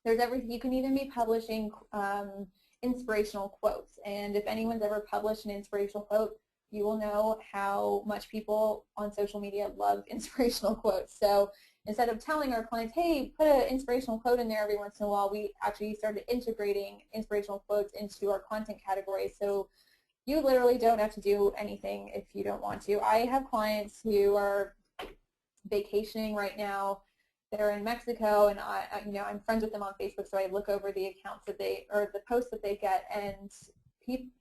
Speaker 2: There's everything. You can even be publishing inspirational quotes, and if anyone's ever published an inspirational quote, you will know how much people on social media love inspirational quotes. So instead of telling our clients, hey, put an inspirational quote in there every once in a while, we actually started integrating inspirational quotes into our content categories. So you literally don't have to do anything if you don't want to. I have clients who are vacationing right now. They're in Mexico, and I'm friends with them on Facebook, so I look over the accounts that or the posts that they get, and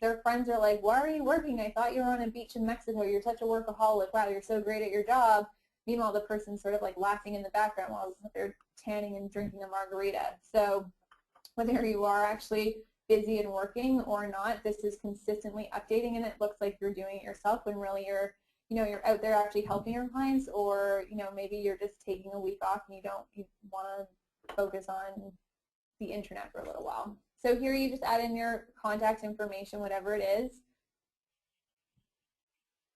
Speaker 2: their friends are like, why are you working? I thought you were on a beach in Mexico. You're such a workaholic. Wow, you're so great at your job. Meanwhile, the person's sort of like laughing in the background while they're tanning and drinking a margarita. So whether you are actually busy and working or not, this is consistently updating, and it looks like you're doing it yourself when really you're out there actually helping your clients, or maybe you're just taking a week off and you want to focus on the internet for a little while. So here you just add in your contact information, whatever it is.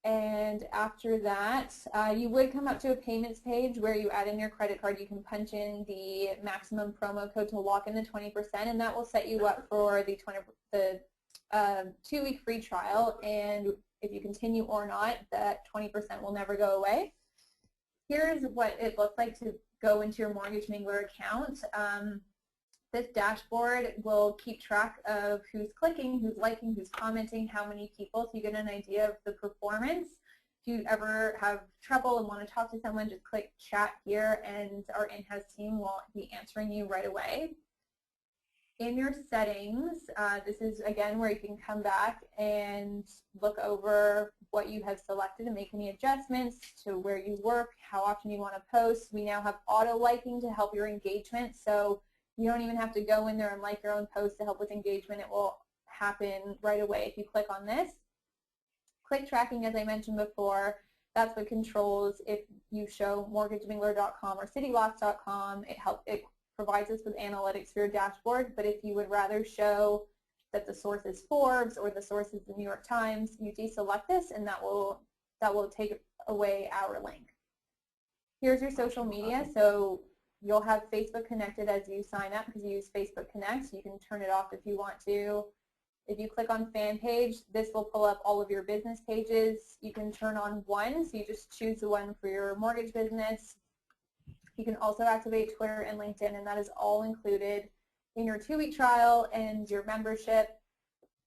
Speaker 2: And after that, you would come up to a payments page where you add in your credit card. You can punch in the maximum promo code to lock in the 20%, and that will set you up for the 2-week free trial. And if you continue or not, that 20% will never go away. Here's what it looks like to go into your Mortgage Mingler account. This dashboard will keep track of who's clicking, who's liking, who's commenting, how many people, so you get an idea of the performance. If you ever have trouble and want to talk to someone, just click chat here, and our in-house team will be answering you right away. In your settings, this is, again, where you can come back and look over what you have selected and make any adjustments to where you work, how often you want to post. We now have auto-liking to help your engagement, so you don't even have to go in there and like your own post to help with engagement. It will happen right away if you click on this. Click tracking, as I mentioned before, that's what controls if you show mortgagemingler.com or citylots.com. It provides us with analytics for your dashboard, but if you would rather show that the source is Forbes or the source is the New York Times, you deselect this, and that will take away our link. Here's your social media. So you'll have Facebook connected as you sign up because you use Facebook Connect. You can turn it off if you want to. If you click on fan page, this will pull up all of your business pages. You can turn on one, so you just choose the one for your mortgage business. You can also activate Twitter and LinkedIn, and that is all included in your 2-week trial and your membership.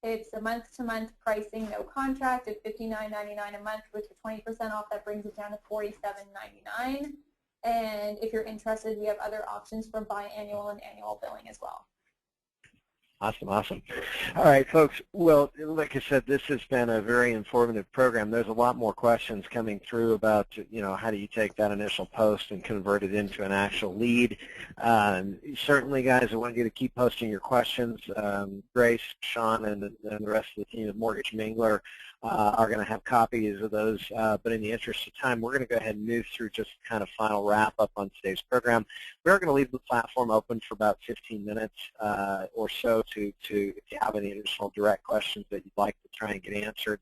Speaker 2: It's a month-to-month pricing, no contract, at $59.99 a month, which is 20% off. That brings it down to $47.99. And if you're interested, we have other options for biannual and annual billing as well.
Speaker 1: Awesome, awesome. All right, folks. Well, like I said, this has been a very informative program. There's a lot more questions coming through about, how do you take that initial post and convert it into an actual lead. Certainly, guys, I want you to keep posting your questions. Grace, Shaun, and the rest of the team at Mortgage Mingler are going to have copies of those, but in the interest of time, we're going to go ahead and move through just kind of final wrap-up on today's program. We are going to leave the platform open for about 15 minutes or so to if you have any additional direct questions that you'd like to try and get answered.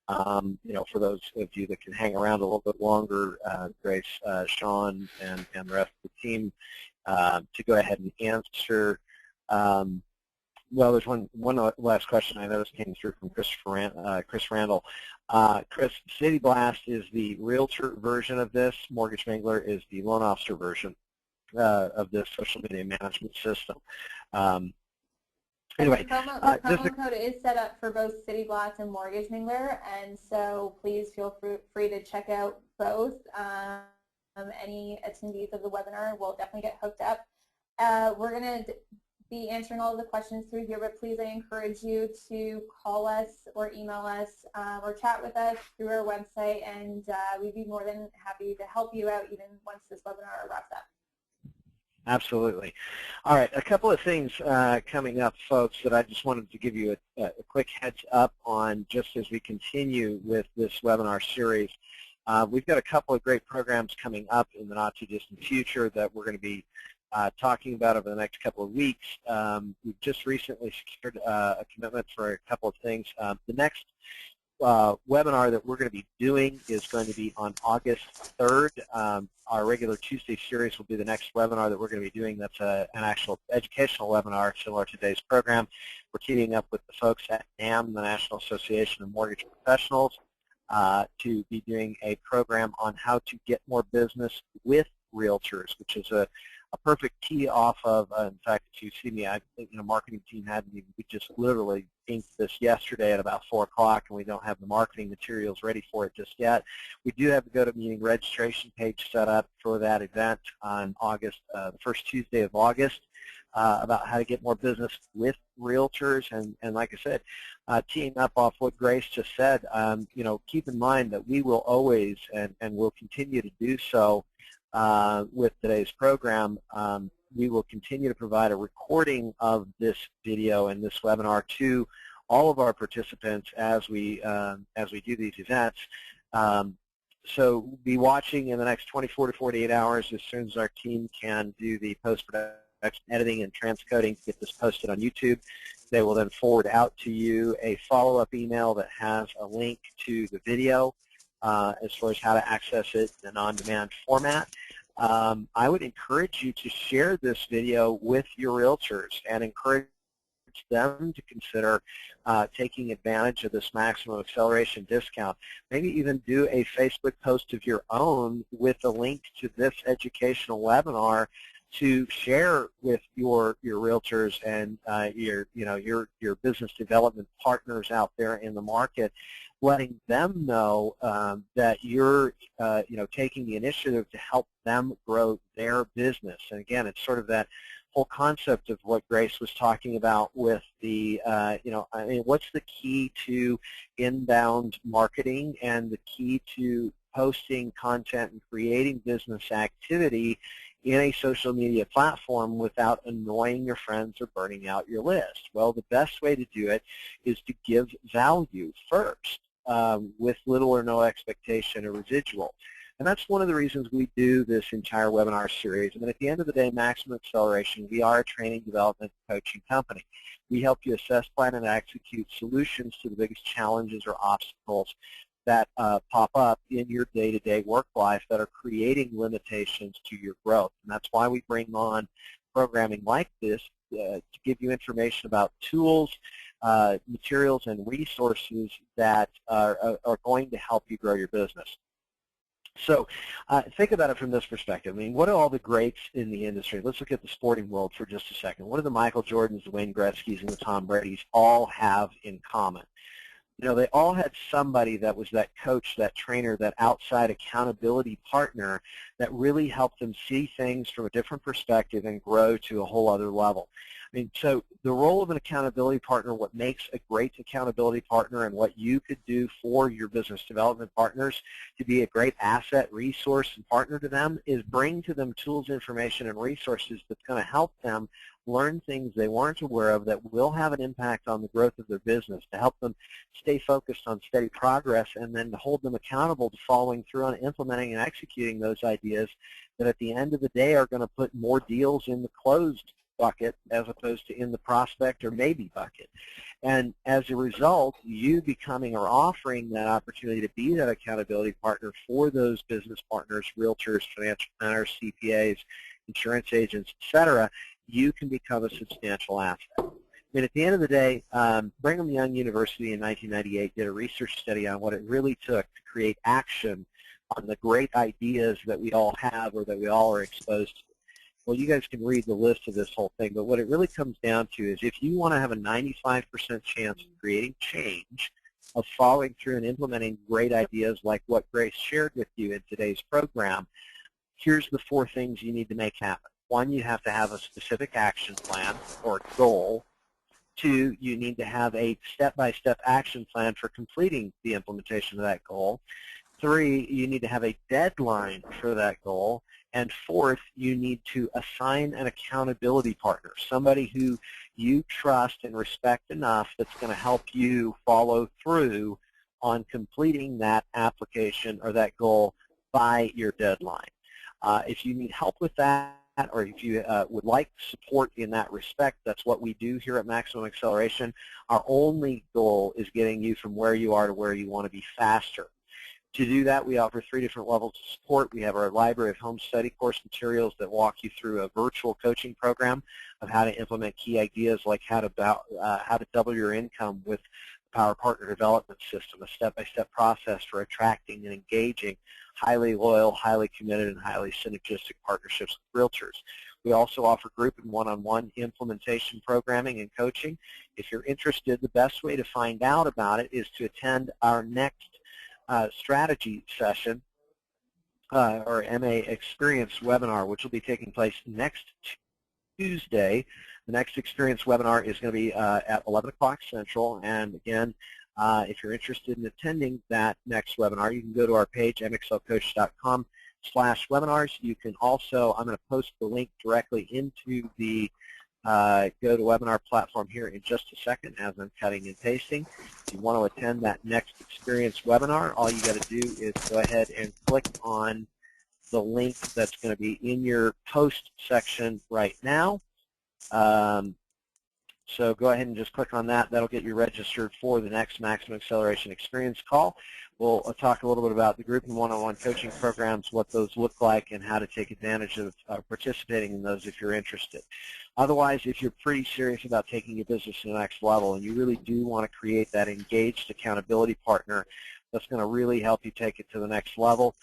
Speaker 1: For those of you that can hang around a little bit longer, Grace, Shaun, and the rest of the team, to go ahead and answer well, there's one last question I noticed came through from Chris Randall. Chris, City Blast is the realtor version of this. Mortgage Mangler is the loan officer version of this social media management system. Anyway,
Speaker 2: the promo code is set up for both City Blast and Mortgage Mingler, and so please feel free to check out both. Any attendees of the webinar will definitely get hooked up. We're going to be answering all of the questions through here, but please, I encourage you to call us or email us or chat with us through our website, and we'd be more than happy to help you out even once this webinar wraps up.
Speaker 1: Absolutely. All right, a couple of things coming up, folks, that I just wanted to give you a quick heads up on just as we continue with this webinar series. We've got a couple of great programs coming up in the not-too-distant future that we're going to be talking about over the next couple of weeks. We've just recently secured a commitment for a couple of things. The next webinar that we're going to be doing is going to be on August 3rd. Our regular Tuesday series will be the next webinar that we're going to be doing. That's an actual educational webinar similar to today's program. We're teaming up with the folks at NAM, the National Association of Mortgage Professionals, to be doing a program on how to get more business with realtors, which is a perfect tee off of, in fact, if you see me, marketing team hadn't even, we just literally inked this yesterday at about 4 o'clock, and we don't have the marketing materials ready for it just yet. We do have the GoToMeeting registration page set up for that event on August, the first Tuesday of August, about how to get more business with realtors. And like I said, teeing up off what Grace just said, keep in mind that we will always and will continue to do so with today's program. We will continue to provide a recording of this video and this webinar to all of our participants as we do these events. So be watching in the next 24 to 48 hours as soon as our team can do the post-production editing and transcoding to get this posted on YouTube. They will then forward out to you a follow-up email that has a link to the video as far as how to access it in an on-demand format. I would encourage you to share this video with your realtors and encourage them to consider taking advantage of this maximum acceleration discount. Maybe even do a Facebook post of your own with a link to this educational webinar to share with your realtors and your business development partners out there in the market, letting them know that you're taking the initiative to help them grow their business. And again, it's sort of that whole concept of what Grace was talking about with the what's the key to inbound marketing and the key to posting content and creating business activity in a social media platform without annoying your friends or burning out your list? Well, the best way to do it is to give value first with little or no expectation or residual. And that's one of the reasons we do this entire webinar series. And at the end of the day, Maximum Acceleration, we are a training, development, coaching company. We help you assess, plan, and execute solutions to the biggest challenges or obstacles that pop up in your day-to-day work life that are creating limitations to your growth. And that's why we bring on programming like this to give you information about tools, materials, and resources that are going to help you grow your business. So think about it from this perspective. I mean, what are all the greats in the industry? Let's look at the sporting world for just a second. What do the Michael Jordans, the Wayne Gretzky's, and the Tom Brady's all have in common? They all had somebody that was that coach, that trainer, that outside accountability partner that really helped them see things from a different perspective and grow to a whole other level. I mean, so the role of an accountability partner, what makes a great accountability partner and what you could do for your business development partners to be a great asset, resource, and partner to them is bring to them tools, information, and resources that's going to help them learn things they weren't aware of that will have an impact on the growth of their business, to help them stay focused on steady progress, and then to hold them accountable to following through on implementing and executing those ideas that at the end of the day are going to put more deals in the closed bucket as opposed to in the prospect or maybe bucket. And as a result, you becoming or offering that opportunity to be that accountability partner for those business partners, realtors, financial planners, CPAs, insurance agents, etc., you can become a substantial asset. mean, at the end of the day, Brigham Young University in 1998 did a research study on what it really took to create action on the great ideas that we all have or that we all are exposed to. Well, you guys can read the list of this whole thing, but what it really comes down to is if you want to have a 95% chance of creating change, of following through and implementing great ideas like what Grace shared with you in today's program, here's the 4 things you need to make happen. 1, you have to have a specific action plan or goal. 2, you need to have a step-by-step action plan for completing the implementation of that goal. 3, you need to have a deadline for that goal. And 4th, you need to assign an accountability partner, somebody who you trust and respect enough that's going to help you follow through on completing that application or that goal by your deadline. If you need help with that, or if you would like support in that respect, that's what we do here at Maximum Acceleration. Our only goal is getting you from where you are to where you want to be faster. To do that, we offer 3 different levels of support. We have our library of home study course materials that walk you through a virtual coaching program of how to implement key ideas like how to double your income with the Power Partner Development System, a step-by-step process for attracting and engaging highly loyal, highly committed, and highly synergistic partnerships with realtors. We also offer group and one-on-one implementation programming and coaching. If you're interested, the best way to find out about it is to attend our next strategy session or MA Experience webinar, which will be taking place next Tuesday. The next Experience webinar is going to be at 11 o'clock Central. And again, if you're interested in attending that next webinar, you can go to our page, mxlcoach.com/webinars. You can also, I'm going to post the link directly into the GoToWebinar platform here in just a second as I'm cutting and pasting. If you want to attend that next Experience webinar, all you got to do is go ahead and click on the link that's going to be in your post section right now. So go ahead and just click on that. That'll get you registered for the next Maximum Acceleration Experience call. We'll talk a little bit about the group and one-on-one coaching programs, what those look like, and how to take advantage of participating in those if you're interested. Otherwise, if you're pretty serious about taking your business to the next level and you really do want to create that engaged accountability partner that's going to really help you take it to the next level,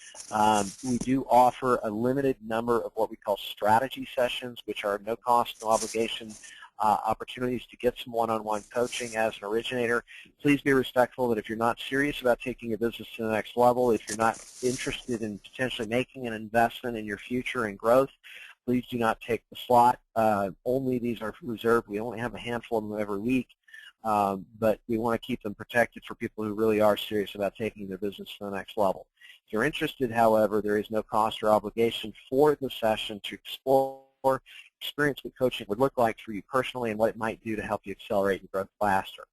Speaker 1: we do offer a limited number of what we call strategy sessions, which are no cost, no obligation opportunities to get some one-on-one coaching as an originator. Please be respectful that if you're not serious about taking your business to the next level, if you're not interested in potentially making an investment in your future and growth, please do not take the slot. Only these are reserved. We only have a handful of them every week, but we want to keep them protected for people who really are serious about taking their business to the next level. If you're interested, however, there is no cost or obligation for the session to explore experience what coaching would look like for you personally and what it might do to help you accelerate and grow faster.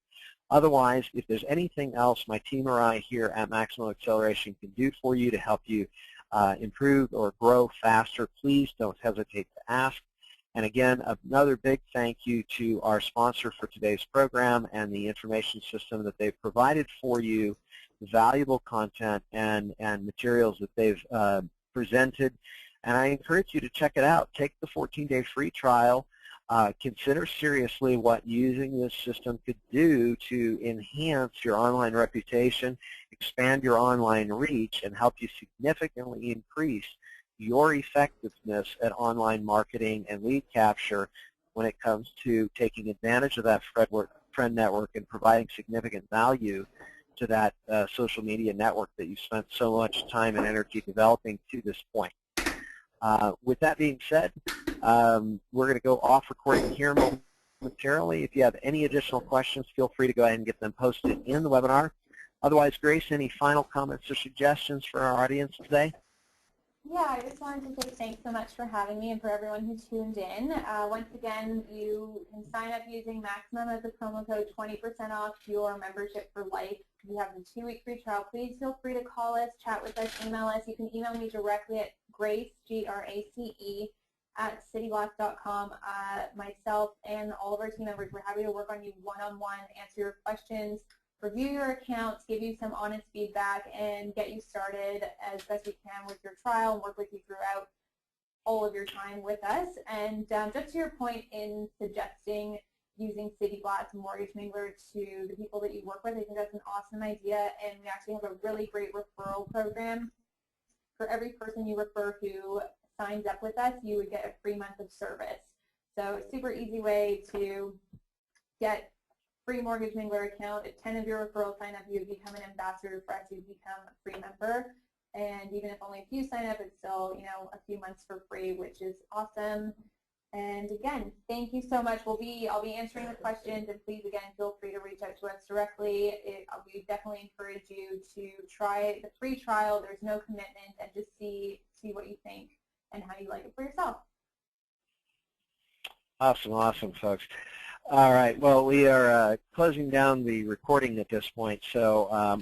Speaker 1: Otherwise, if there's anything else my team or I here at Maximum Acceleration can do for you to help you improve or grow faster, please don't hesitate to ask. And again, another big thank you to our sponsor for today's program and the information system that they've provided for you, valuable content and materials that they've presented. And I encourage you to check it out. Take the 14-day free trial. Consider seriously what using this system could do to enhance your online reputation, expand your online reach, and help you significantly increase your effectiveness at online marketing and lead capture when it comes to taking advantage of that friend network and providing significant value to that social media network that you spent so much time and energy developing to this point. With that being said, we're going to go off recording here momentarily. If you have any additional questions, feel free to go ahead and get them posted in the webinar. Otherwise, Grace, any final comments or suggestions for our audience today?
Speaker 2: Yeah, I just wanted to say thanks so much for having me and for everyone who tuned in. Once again, you can sign up using Maximum as a promo code, 20% off your membership for life. We have the 2-week free trial. Please feel free to call us, chat with us, email us. You can email me directly at Grace, Grace, at cityblast.com. Myself and all of our team members, we're happy to work on you one-on-one, answer your questions, review your accounts, give you some honest feedback, and get you started as best we can with your trial and work with you throughout all of your time with us. And just to your point in suggesting using City Blast Mortgage Mingler to the people that you work with. I think that's an awesome idea, and we actually have a really great referral program. For every person you refer who signs up with us, you would get a free month of service. So a super easy way to get free Mortgage Mingler account. If 10 of your referrals sign up, you would become an ambassador for us. You would become a free member. And even if only a few sign up, it's still, you know, a few months for free, which is awesome. And again, thank you so much. I'll be answering the questions, and please, again, feel free to reach out to us directly. We definitely encourage you to try the free trial. There's no commitment, and just see what you think and how you like it for yourself.
Speaker 1: Awesome, folks. All right, well, we are closing down the recording at this point, so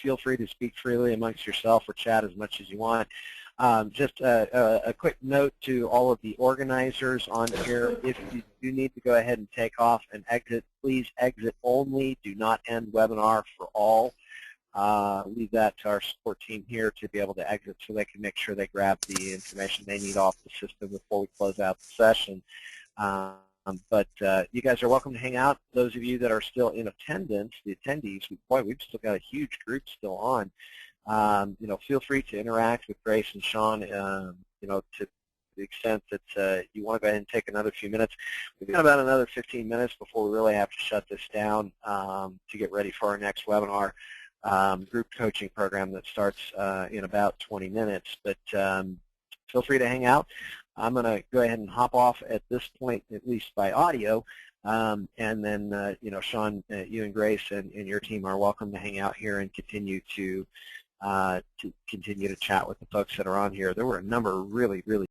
Speaker 1: feel free to speak freely amongst yourself or chat as much as you want. Just a quick note to all of the organizers on here: if you do need to go ahead and take off and exit, please exit only. Do not end webinar for all. Leave that to our support team here to be able to exit so they can make sure they grab the information they need off the system before we close out the session. But you guys are welcome to hang out. Those of you that are still in attendance, the attendees, boy, we've still got a huge group still on. You know, feel free to interact with Grace and Shaun, you know, to the extent that you want to go ahead and take another few minutes. We've got about another 15 minutes before we really have to shut this down to get ready for our next webinar group coaching program that starts in about 20 minutes. But feel free to hang out. I'm going to go ahead and hop off at this point, at least by audio, and then, you know, Shaun, you and Grace and your team are welcome to hang out here and continue to chat with the folks that are on here. There were a number of really